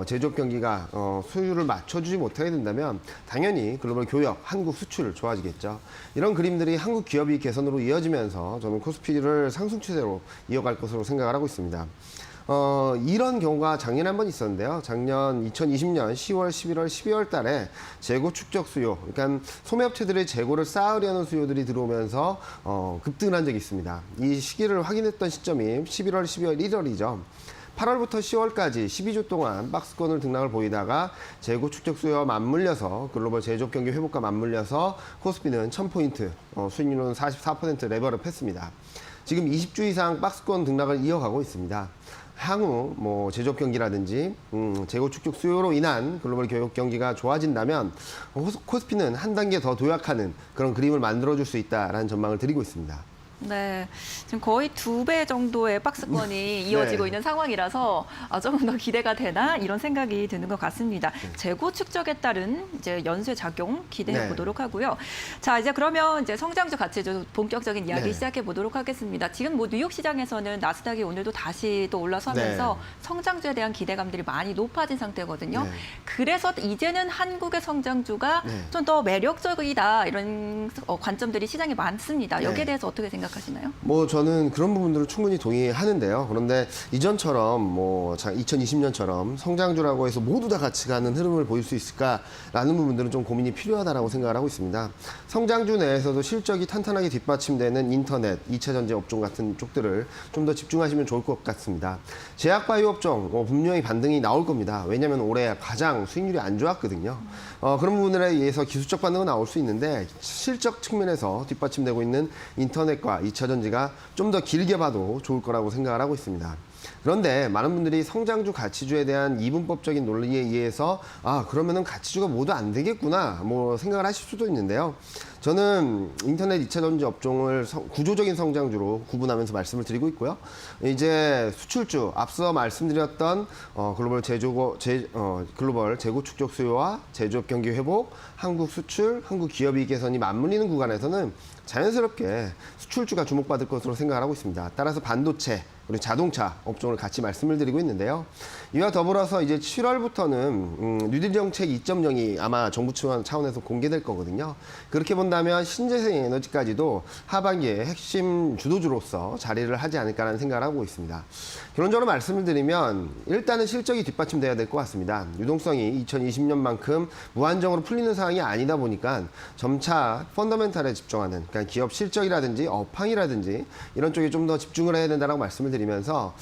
제조업 경기가 수요를 맞춰주지 못하게 된다면 당연히 글로벌 교역, 한국 수출 좋아지겠죠. 이런 그림들이 한국 기업이 개선으로 이어지면서 저는 코스피를 상승 추세로 이어갈 것으로 생각을 하고 있습니다. 이런 경우가 작년에 한 번 있었는데요. 작년 2020년 10월, 11월, 12월 달에 재고 축적 수요, 그러니까 소매업체들의 재고를 쌓으려는 수요들이 들어오면서 급등한 적이 있습니다. 이 시기를 확인했던 시점이 11월, 12월, 1월이죠. 8월부터 10월까지 12주 동안 박스권을 등락을 보이다가 재고 축적 수요와 맞물려서 글로벌 제조업 경기 회복과 맞물려서 코스피는 1000포인트, 수익률은 44% 레벨업 했습니다. 지금 20주 이상 박스권 등락을 이어가고 있습니다. 향후 뭐 제조업 경기라든지 재고 축적 수요로 인한 글로벌 교역 경기가 좋아진다면 코스피는 한 단계 더 도약하는 그런 그림을 만들어줄 수 있다라는 전망을 드리고 있습니다. 네, 지금 거의 2배 정도의 박스권이 이어지고 있는 상황이라서 조금 더 기대가 되나 이런 생각이 드는 것 같습니다. 재고 축적에 따른 이제 연쇄 작용 기대해 보도록 하고요. 자, 이제 그러면 이제 성장주 가치주 본격적인 이야기 시작해 보도록 하겠습니다. 지금 뭐 뉴욕 시장에서는 나스닥이 오늘도 다시 또 올라서면서 성장주에 대한 기대감들이 많이 높아진 상태거든요. 그래서 이제는 한국의 성장주가 좀 더 매력적이다 이런 관점들이 시장에 많습니다. 여기에 대해서 어떻게 생각하시나요? 뭐 저는 그런 부분들을 충분히 동의하는데요. 그런데 이전처럼 뭐 2020년처럼 성장주라고 해서 모두 다 같이 가는 흐름을 보일 수 있을까라는 부분들은 좀 고민이 필요하다고 생각을 하고 있습니다. 성장주 내에서도 실적이 탄탄하게 뒷받침되는 인터넷, 2차 전지 업종 같은 쪽들을 좀 더 집중하시면 좋을 것 같습니다. 제약바이오 업종 분명히 반등이 나올 겁니다. 왜냐하면 올해 가장 수익률이 안 좋았거든요. 그런 부분들에 의해서 기술적 반등은 나올 수 있는데 실적 측면에서 뒷받침되고 있는 인터넷과 2차 전지가 좀 더 길게 봐도 좋을 거라고 생각을 하고 있습니다. 그런데 많은 분들이 성장주, 가치주에 대한 이분법적인 논리에 의해서 그러면은 가치주가 모두 안 되겠구나 뭐 생각을 하실 수도 있는데요. 저는 인터넷 2차 전지 업종을 구조적인 성장주로 구분하면서 말씀을 드리고 있고요. 이제 수출주, 앞서 말씀드렸던 글로벌 재고 축적 수요와 제조업 경기 회복, 한국 수출, 한국 기업 이익 개선이 맞물리는 구간에서는 자연스럽게 수출주가 주목받을 것으로 생각을 하고 있습니다. 따라서 반도체, 그리고 자동차 업종을 같이 말씀을 드리고 있는데요. 이와 더불어서 이제 7월부터는 뉴딜 정책 2.0이 아마 정부 차원에서 공개될 거거든요. 그렇게 본다면 신재생 에너지까지도 하반기에 핵심 주도주로서 자리를 하지 않을까라는 생각을 하고 있습니다. 결론적으로 말씀을 드리면 일단은 실적이 뒷받침돼야 될 것 같습니다. 유동성이 2020년만큼 무한정으로 풀리는 상황이 아니다 보니까 점차 펀더멘탈에 집중하는, 그러니까 기업 실적이라든지 업황이라든지 이런 쪽에 좀 더 집중을 해야 된다고 말씀을 드리면서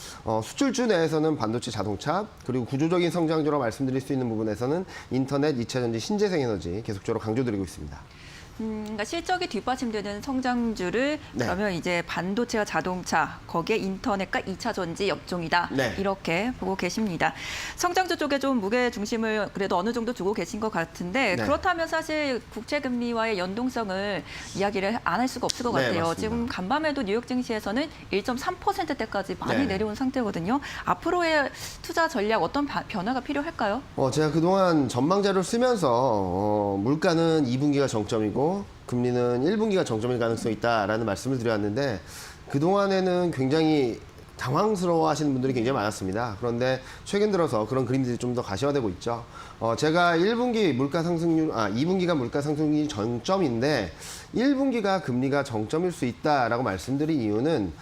수출주 내에서는 반도체, 자동차, 그리고 구조적인 성장주로 말씀드릴 수 있는 부분에서는 인터넷, 2차 전지, 신재생 에너지 계속적으로 강조드리고 있습니다. 그러니까 실적이 뒷받침되는 성장주를 네. 그러면 이제 반도체와 자동차, 거기에 인터넷과 2차 전지 업종이다. 네. 이렇게 보고 계십니다. 성장주 쪽에 좀 무게 중심을 그래도 어느 정도 두고 계신 것 같은데 네. 그렇다면 사실 국채금리와의 연동성을 이야기를 안 할 수가 없을 것 네, 같아요. 맞습니다. 지금 간밤에도 뉴욕 증시에서는 1.3%대까지 많이 네. 내려온 상태거든요. 앞으로의 투자 전략 어떤 변화가 필요할까요? 제가 그동안 전망 자료를 쓰면서 물가는 2분기가 정점이고 금리는 1분기가 정점일 가능성이 있다라는 말씀을 드렸는데 그동안에는 굉장히 당황스러워 하시는 분들이 굉장히 많았습니다. 그런데 최근 들어서 그런 그림들이 좀 더 가시화되고 있죠. 제가 1분기 물가 상승률, 2분기가 물가 상승률이 정점인데 1분기가 금리가 정점일 수 있다라고 말씀드린 이유는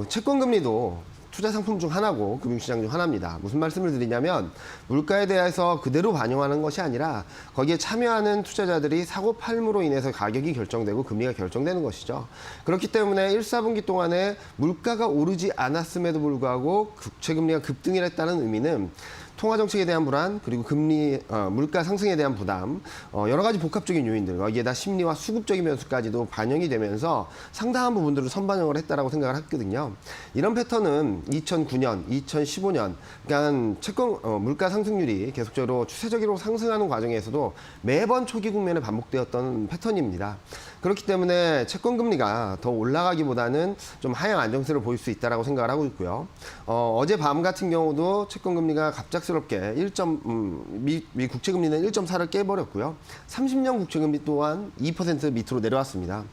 채권 금리도 투자 상품 중 하나고 금융시장 중 하나입니다. 무슨 말씀을 드리냐면 물가에 대해서 그대로 반영하는 것이 아니라 거기에 참여하는 투자자들이 사고 팔므로 인해서 가격이 결정되고 금리가 결정되는 것이죠. 그렇기 때문에 1, 4분기 동안에 물가가 오르지 않았음에도 불구하고 국채금리가 급등을 했다는 의미는 통화정책에 대한 불안, 그리고 금리, 물가 상승에 대한 부담, 여러 가지 복합적인 요인들, 여기에다 심리와 수급적인 변수까지도 반영이 되면서 상당한 부분들을 선반영을 했다라고 생각을 했거든요. 이런 패턴은 2009년, 2015년, 그러니까 채권, 물가 상승률이 계속적으로 추세적으로 상승하는 과정에서도 매번 초기 국면에 반복되었던 패턴입니다. 그렇기 때문에 채권 금리가 더 올라가기보다는 좀 하향 안정세를 보일 수 있다라고 생각을 하고 있고요. 어제 밤 같은 경우도 채권 금리가 갑작스럽게 미 국채 금리는 1.4를 깨버렸고요. 30년 국채 금리 또한 2% 밑으로 내려왔습니다.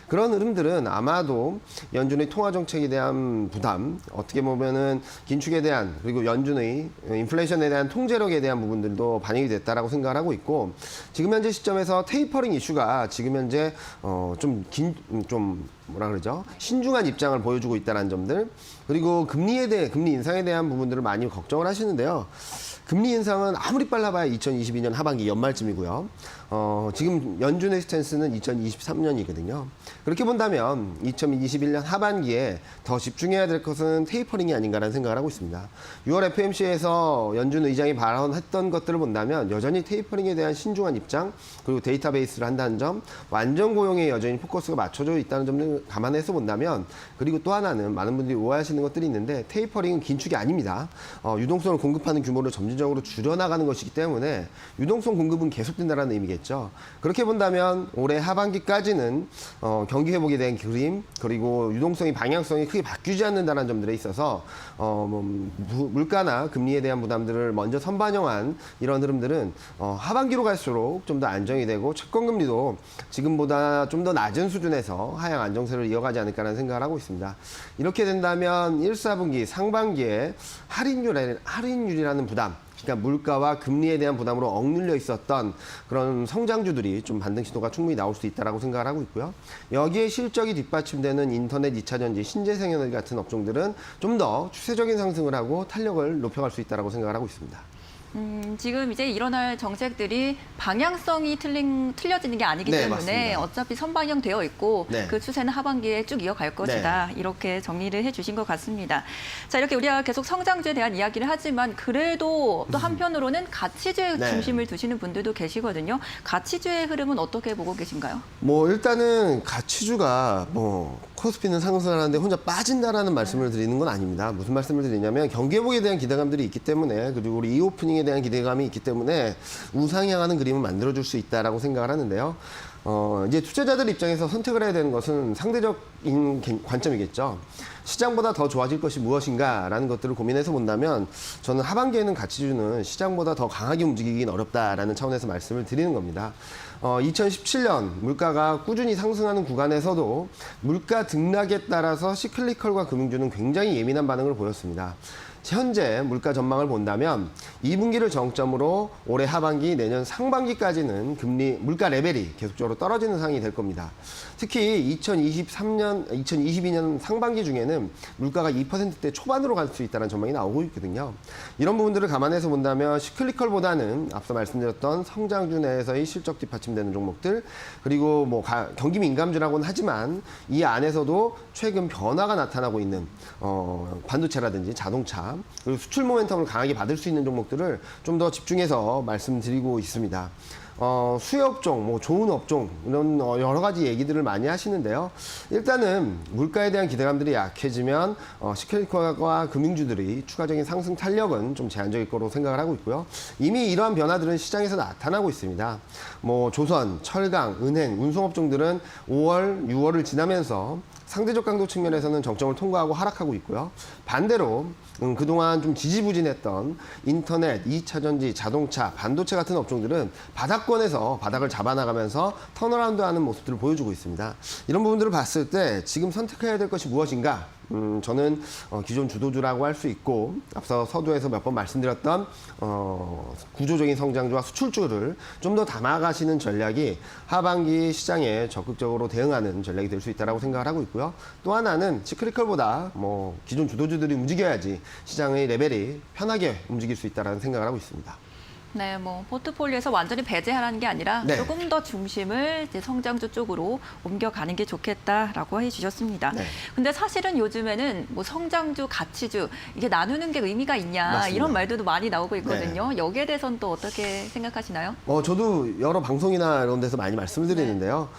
그런 흐름들은 아마도 연준의 통화 정책에 대한 부담, 어떻게 보면은 긴축에 대한, 그리고 연준의 인플레이션에 대한 통제력에 대한 부분들도 반영이 됐다라고 생각을 하고 있고, 지금 현재 시점에서 테이퍼링 이슈가 지금 현재 뭐라 그러죠? 신중한 입장을 보여주고 있다는 점들, 그리고 금리 인상에 대한 부분들을 많이 걱정을 하시는데요. 금리 인상은 아무리 빨라봐야 2022년 하반기 연말쯤이고요. 지금 연준의 스탠스는 2023년이거든요. 그렇게 본다면 2021년 하반기에 더 집중해야 될 것은 테이퍼링이 아닌가라는 생각을 하고 있습니다. 6월 FMC에서 연준 의장이 발언했던 것들을 본다면 여전히 테이퍼링에 대한 신중한 입장, 그리고 데이터베이스를 한다는 점, 완전 고용에 여전히 포커스가 맞춰져 있다는 점을 감안해서 본다면, 그리고 또 하나는 많은 분들이 오해하시는 것들이 있는데 테이퍼링은 긴축이 아닙니다. 유동성을 공급하는 규모를 점진적으로 줄여나가는 것이기 때문에 유동성 공급은 계속된다는 의미겠죠. 그렇게 본다면 올해 하반기까지는 경기 회복에 대한 그림, 그리고 유동성이 방향성이 크게 바뀌지 않는다는 점들에 있어서 물가나 금리에 대한 부담들을 먼저 선반영한 이런 흐름들은 하반기로 갈수록 좀 더 안정이 되고 채권 금리도 지금보다 좀 더 낮은 수준에서 하향 안정세를 이어가지 않을까라는 생각을 하고 있습니다. 이렇게 된다면 1, 4분기 상반기에 할인율이라는 부담, 그러니까 물가와 금리에 대한 부담으로 억눌려 있었던 그런 성장주들이 좀 반등 시도가 충분히 나올 수 있다고 생각을 하고 있고요. 여기에 실적이 뒷받침되는 인터넷, 2차 전지, 신재생 에너지 같은 업종들은 좀 더 추세적인 상승을 하고 탄력을 높여갈 수 있다고 생각을 하고 있습니다. 지금 이제 일어날 정책들이 방향성이 틀려지는 게 아니기 네, 때문에 맞습니다. 어차피 선방향되어 있고 네. 그 추세는 하반기에 쭉 이어갈 것이다. 이렇게 정리를 해주신 것 같습니다. 자, 이렇게 우리가 계속 성장주에 대한 이야기를 하지만 그래도 또 한편으로는 가치주에 네. 중심을 두시는 분들도 계시거든요. 가치주의 흐름은 어떻게 보고 계신가요? 뭐 일단은 가치주가 뭐 코스피는 상승하는데 혼자 빠진다라는 말씀을 드리는 건 아닙니다. 무슨 말씀을 드리냐면 경기 회복에 대한 기대감들이 있기 때문에 그리고 우리 이오프닝에 대한 기대감이 있기 때문에 우상향하는 그림을 만들어줄 수 있다라고 생각을 하는데요. 이제 투자자들 입장에서 선택을 해야 되는 것은 상대적인 관점이겠죠. 시장보다 더 좋아질 것이 무엇인가라는 것들을 고민해서 본다면 저는 하반기에는 가치주는 시장보다 더 강하게 움직이긴 어렵다라는 차원에서 말씀을 드리는 겁니다. 2017년 물가가 꾸준히 상승하는 구간에서도 물가 등락에 따라서 시클리컬과 금융주는 굉장히 예민한 반응을 보였습니다. 현재 물가 전망을 본다면 2분기를 정점으로 올해 하반기, 내년 상반기까지는 물가 레벨이 계속적으로 떨어지는 상황이 될 겁니다. 특히 2022년 상반기 중에는 물가가 2%대 초반으로 갈 수 있다는 전망이 나오고 있거든요. 이런 부분들을 감안해서 본다면 시클리컬보다는 앞서 말씀드렸던 성장주 내에서의 실적 뒷받침되는 종목들, 그리고 뭐 경기 민감주라고는 하지만 이 안에서도 최근 변화가 나타나고 있는 반도체라든지 자동차, 그리고 수출 모멘텀을 강하게 받을 수 있는 종목들을 좀 더 집중해서 말씀드리고 있습니다. 수혜업종, 뭐 좋은 업종 이런 여러 가지 얘기들을 많이 하시는데요. 일단은 물가에 대한 기대감들이 약해지면 시클리컬과 금융주들이 추가적인 상승 탄력은 좀 제한적일 거로 생각을 하고 있고요. 이미 이러한 변화들은 시장에서 나타나고 있습니다. 뭐 조선, 철강, 은행, 운송업종들은 5월, 6월을 지나면서 상대적 강도 측면에서는 정점을 통과하고 하락하고 있고요. 반대로 그동안 좀 지지부진했던 인터넷, 2차 전지, 자동차, 반도체 같은 업종들은 바닥권에서 바닥을 잡아나가면서 턴어라운드하는 모습들을 보여주고 있습니다. 이런 부분들을 봤을 때 지금 선택해야 될 것이 무엇인가? 저는 기존 주도주라고 할 수 있고 앞서 서두에서 몇 번 말씀드렸던 구조적인 성장주와 수출주를 좀 더 담아가시는 전략이 하반기 시장에 적극적으로 대응하는 전략이 될 수 있다고 생각을 하고 있고요. 또 하나는 시크리컬보다 뭐 기존 주도주들이 움직여야지 시장의 레벨이 편하게 움직일 수 있다는 생각을 하고 있습니다. 네, 뭐 포트폴리오에서 완전히 배제하라는 게 아니라 네. 조금 더 중심을 이제 성장주 쪽으로 옮겨가는 게 좋겠다라고 해주셨습니다. 네. 근데 사실은 요즘에는 뭐 성장주, 가치주 이게 나누는 게 의미가 있냐 맞습니다. 이런 말들도 많이 나오고 있거든요. 여기에 대해서는 또 어떻게 생각하시나요? 저도 여러 방송이나 이런 데서 많이 말씀을 드리는데요.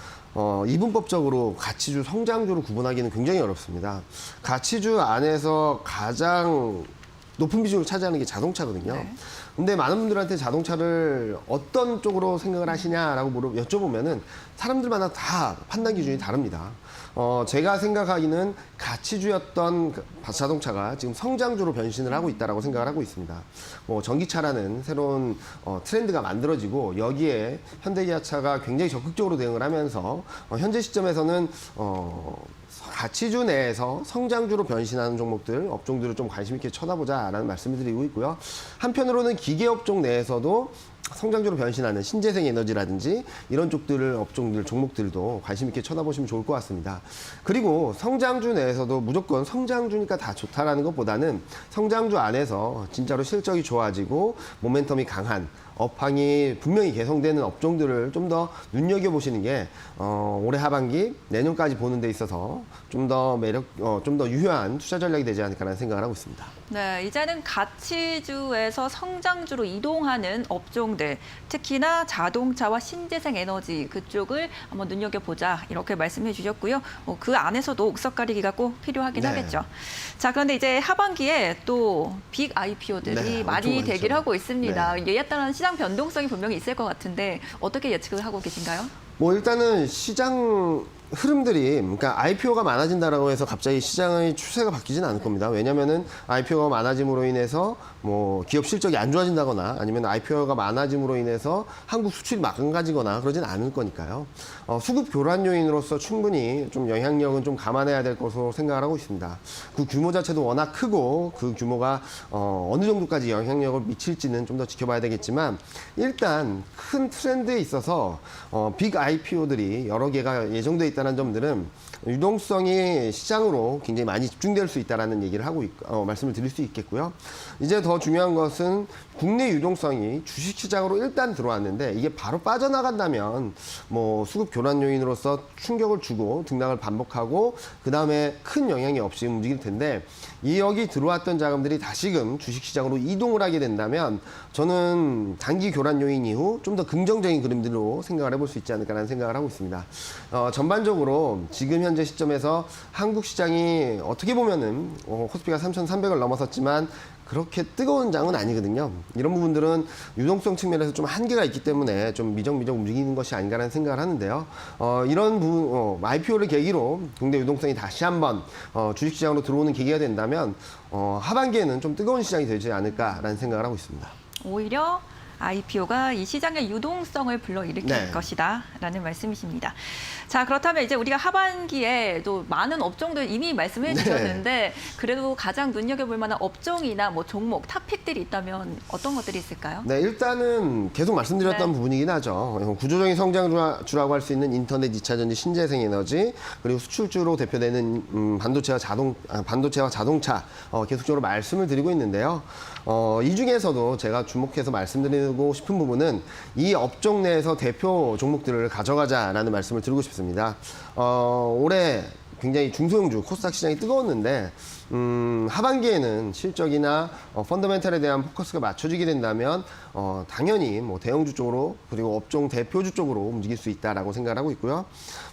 이분법적으로 가치주, 성장주로 구분하기는 굉장히 어렵습니다. 가치주 안에서 가장 높은 비중을 차지하는 게 자동차거든요. 네. 근데 많은 분들한테 자동차를 어떤 쪽으로 생각을 하시냐라고 여쭤보면은 사람들마다 다 판단 기준이 다릅니다. 제가 생각하기는 가치주였던 자동차가 지금 성장주로 변신을 하고 있다고 생각을 하고 있습니다. 뭐 전기차라는 새로운 트렌드가 만들어지고 여기에 현대기아차가 굉장히 적극적으로 대응을 하면서 현재 시점에서는 가치주 내에서 성장주로 변신하는 종목들, 업종들을 좀 관심 있게 쳐다보자라는 말씀을 드리고 있고요. 한편으로는 기계업종 내에서도 성장주로 변신하는 신재생 에너지라든지 이런 쪽들을 업종들, 종목들도 관심 있게 쳐다보시면 좋을 것 같습니다. 그리고 성장주 내에서도 무조건 성장주니까 다 좋다라는 것보다는 성장주 안에서 진짜로 실적이 좋아지고 모멘텀이 강한 업황이 분명히 개선되는 업종들을 좀 더 눈여겨보시는 게 올해 하반기, 내년까지 보는 데 있어서 좀 더 좀 더 유효한 투자 전략이 되지 않을까라는 생각을 하고 있습니다. 네, 이제는 가치주에서 성장주로 이동하는 업종들, 특히나 자동차와 신재생 에너지 그쪽을 한번 눈여겨보자 이렇게 말씀해 주셨고요. 그 안에서도 옥석 가리기가 꼭 필요하긴 네. 하겠죠. 자, 그런데 이제 하반기에 또 빅 IPO들이 네, 많이 엄청 대기를 많죠. 하고 있습니다. 네. 이에 따른 시장 변동성이 분명히 있을 것 같은데 어떻게 예측을 하고 계신가요? 뭐 일단은 시장 흐름들이 그러니까 IPO가 많아진다라고 해서 갑자기 시장의 추세가 바뀌지는 않을 겁니다. 왜냐면은 IPO가 많아짐으로 인해서 뭐 기업 실적이 안 좋아진다거나 아니면 IPO가 많아짐으로 인해서 한국 수출이 망가지거나 그러진 않을 거니까요. 수급 교란 요인으로서 충분히 좀 영향력은 좀 감안해야 될 것으로 생각을 하고 있습니다. 그 규모 자체도 워낙 크고 그 규모가 어느 정도까지 영향력을 미칠지는 좀 더 지켜봐야 되겠지만 일단 큰 트렌드에 있어서 빅 IPO들이 여러 개가 예정돼 있다는 점들은 유동성이 시장으로 굉장히 많이 집중될 수 있다는 얘기를 말씀을 드릴 수 있겠고요. 이제 더 중요한 것은 국내 유동성이 주식시장으로 일단 들어왔는데 이게 바로 빠져나간다면 뭐 수급 교란 요인으로서 충격을 주고 등락을 반복하고 그 다음에 큰 영향이 없이 움직일 텐데 여기 들어왔던 자금들이 다시금 주식시장으로 이동을 하게 된다면 저는 단기 교란 요인 이후 좀 더 긍정적인 그림들로 생각을 해볼 수 있지 않을까라는 생각을 하고 있습니다. 전반적으로 지금 현재 시점에서 한국 시장이 어떻게 보면은 코스피가 3,300을 넘어섰지만 그렇게 뜨거운 장은 아니거든요. 이런 부분들은 유동성 측면에서 좀 한계가 있기 때문에 좀 미적미적 움직이는 것이 아닌가라는 생각을 하는데요. 이런 부분, IPO를 계기로 국내 유동성이 다시 한번 주식시장으로 들어오는 계기가 된다면 하반기에는 좀 뜨거운 시장이 되지 않을까라는 생각을 하고 있습니다. 오히려 IPO가 이 시장의 유동성을 불러일으킬 네. 것이다라는 말씀이십니다. 자, 그렇다면 이제 우리가 하반기에 또 많은 업종들 이미 말씀해 주셨는데 그래도 가장 눈여겨볼 만한 업종이나 뭐 종목, 탑픽들이 있다면 어떤 것들이 있을까요? 네, 일단은 계속 말씀드렸던 부분이긴 하죠. 구조적인 성장주라고 할 수 있는 인터넷 2차전지, 신재생에너지, 그리고 수출주로 대표되는 반도체와 자동차 계속적으로 말씀을 드리고 있는데요. 이 중에서도 제가 주목해서 말씀드리고 싶은 부분은 이 업종 내에서 대표 종목들을 가져가자라는 말씀을 드리고 싶습니다. 올해 굉장히 중소형주 코스닥 시장이 뜨거웠는데 하반기에는 실적이나 펀더멘탈에 대한 포커스가 맞춰지게 된다면 당연히 뭐 대형주 쪽으로 그리고 업종 대표주 쪽으로 움직일 수 있다라고 생각을 하고 있고요.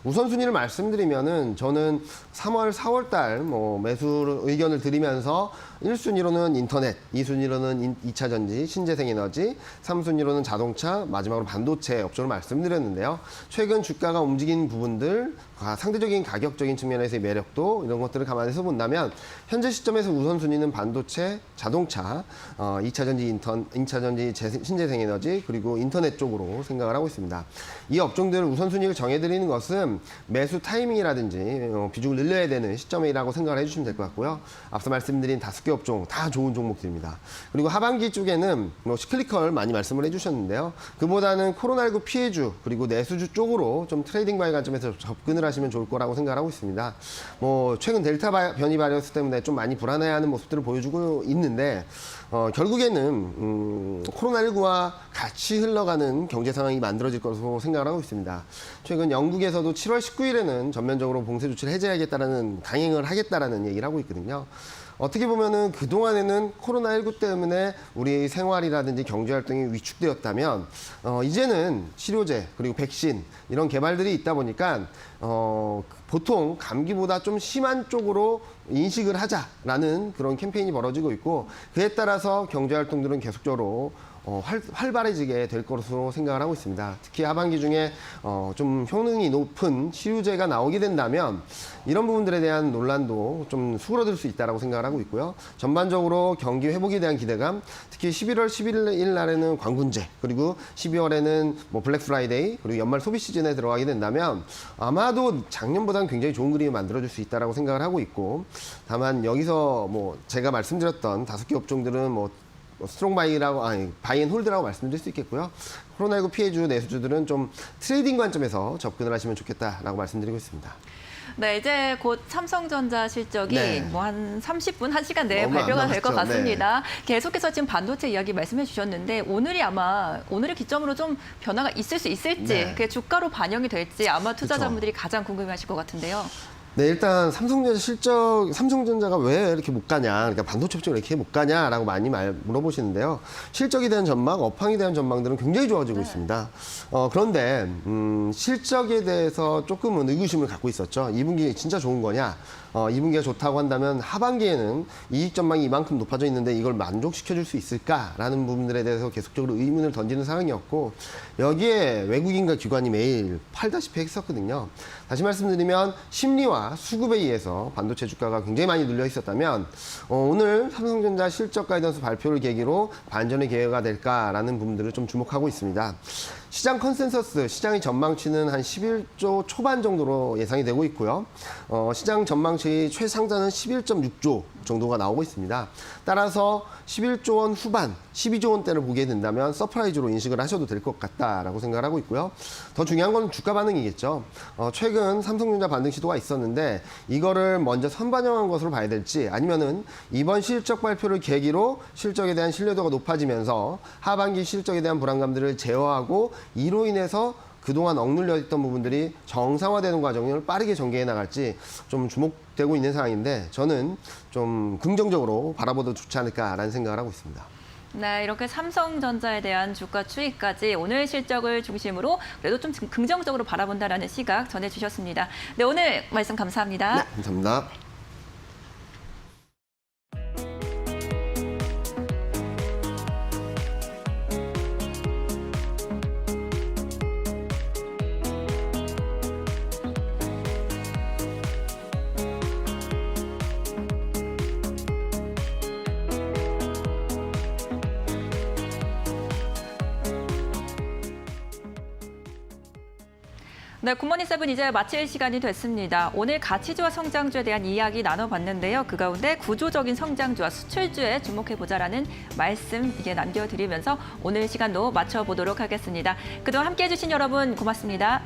우선순위를 말씀드리면은 저는 3월, 4월 달 뭐 매수 의견을 드리면서 1순위로는 인터넷, 2순위로는 2차 전지, 신재생에너지, 3순위로는 자동차, 마지막으로 반도체 업종을 말씀드렸는데요. 최근 주가가 움직인 부분들, 상대적인 가격적인 측면에서의 매력도 이런 것들을 감안해서 본다면 현재 시점에서 우선순위는 반도체, 자동차, 2차 전지, 신재생에너지, 그리고 인터넷 쪽으로 생각을 하고 있습니다. 이 업종들 우선순위를 정해드리는 것은 매수 타이밍이라든지 비중을 늘려야 되는 시점이라고 생각을 해주시면 될 것 같고요. 앞서 말씀드린 5개 업종 다 좋은 종목들입니다. 그리고 하반기 쪽에는 뭐 시클리컬 많이 말씀을 해주셨는데요. 그보다는 코로나19 피해주 그리고 내수주 쪽으로 좀 트레이딩 바이 관점에서 접근을 하시면 좋을 거라고 생각을 하고 있습니다. 뭐 최근 델타 변이 바이러스 때문에 좀 많이 불안해하는 모습들을 보여주고 있는데 결국에는 코로나19와 같이 흘러가는 경제 상황이 만들어질 것으로 생각을 하고 있습니다. 최근 영국에서도 7월 19일에는 전면적으로 봉쇄 조치를 해제하겠다라는 강행을 하겠다라는 얘기를 하고 있거든요. 어떻게 보면은 그동안에는 코로나19 때문에 우리 생활이라든지 경제활동이 위축되었다면 이제는 치료제 그리고 백신 이런 개발들이 있다 보니까 보통 감기보다 좀 심한 쪽으로 인식을 하자라는 그런 캠페인이 벌어지고 있고 그에 따라서 경제활동들은 계속적으로 활발해지게 될 것으로 생각을 하고 있습니다. 특히 하반기 중에 좀 효능이 높은 치료제가 나오게 된다면 이런 부분들에 대한 논란도 좀 수그러들 수 있다고 생각을 하고 있고요. 전반적으로 경기 회복에 대한 기대감, 특히 11월 11일 날에는 광군제, 그리고 12월에는 뭐 블랙 프라이데이, 그리고 연말 소비 시즌에 들어가게 된다면 아마도 작년보다는 굉장히 좋은 그림을 만들어줄 수 있다고 생각을 하고 있고 다만 여기서 뭐 제가 말씀드렸던 5개 업종들은 뭐 스트롱 바이 앤 홀드라고 말씀드릴 수 있겠고요. 코로나19 피해주, 내수주들은 좀 트레이딩 관점에서 접근을 하시면 좋겠다라고 말씀드리고 있습니다. 네, 이제 곧 삼성전자 실적이 네. 뭐 한 30분, 1시간 내에 얼마 안 발표가 될 것 남았죠. 같습니다. 계속해서 지금 반도체 이야기 말씀해 주셨는데 오늘을 기점으로 좀 변화가 있을 수 있을지 네. 그게 주가로 반영이 될지 아마 투자자분들이 가장 궁금해하실 것 같은데요. 네, 일단 삼성전자가 왜 이렇게 못 가냐, 그러니까 반도체 업종이 이렇게 못 가냐라고 많이 물어보시는데요. 실적에 대한 전망, 업황에 대한 전망들은 굉장히 좋아지고 있습니다. 그런데 실적에 대해서 조금은 의구심을 갖고 있었죠. 2분기 진짜 좋은 거냐? 2분기가 좋다고 한다면 하반기에는 이익 전망이 이만큼 높아져 있는데 이걸 만족시켜줄 수 있을까라는 부분들에 대해서 계속적으로 의문을 던지는 상황이었고 여기에 외국인과 기관이 매일 팔다시피 했었거든요. 다시 말씀드리면 심리와 수급에 의해서 반도체 주가가 굉장히 많이 눌려 있었다면 오늘 삼성전자 실적 가이던스 발표를 계기로 반전의 기회가 될까라는 부분들을 좀 주목하고 있습니다. 시장 컨센서스, 시장의 전망치는 한 11조 초반 정도로 예상이 되고 있고요. 시장 전망치 최상단은 11.6조 정도가 나오고 있습니다. 따라서 11조 원 후반, 12조 원대를 보게 된다면 서프라이즈로 인식을 하셔도 될 것 같다라고 생각을 하고 있고요. 더 중요한 건 주가 반응이겠죠. 최근 삼성전자 반등 시도가 있었는데 이거를 먼저 선반영한 것으로 봐야 될지 아니면은 이번 실적 발표를 계기로 실적에 대한 신뢰도가 높아지면서 하반기 실적에 대한 불안감들을 제어하고 이로 인해서 그동안 억눌려 있던 부분들이 정상화되는 과정을 빠르게 전개해 나갈지 좀 주목되고 있는 상황인데 저는 좀 긍정적으로 바라보도 좋지 않을까라는 생각을 하고 있습니다. 네, 이렇게 삼성전자에 대한 주가 추이까지 오늘 실적을 중심으로 그래도 좀 긍정적으로 바라본다라는 시각 전해주셨습니다. 네, 오늘 말씀 감사합니다. 네, 감사합니다. 네, 굿모닝 세븐 이제 마칠 시간이 됐습니다. 오늘 가치주와 성장주에 대한 이야기 나눠봤는데요. 그 가운데 구조적인 성장주와 수출주에 주목해보자라는 말씀 이게 남겨드리면서 오늘 시간도 마쳐보도록 하겠습니다. 그동안 함께해 주신 여러분 고맙습니다.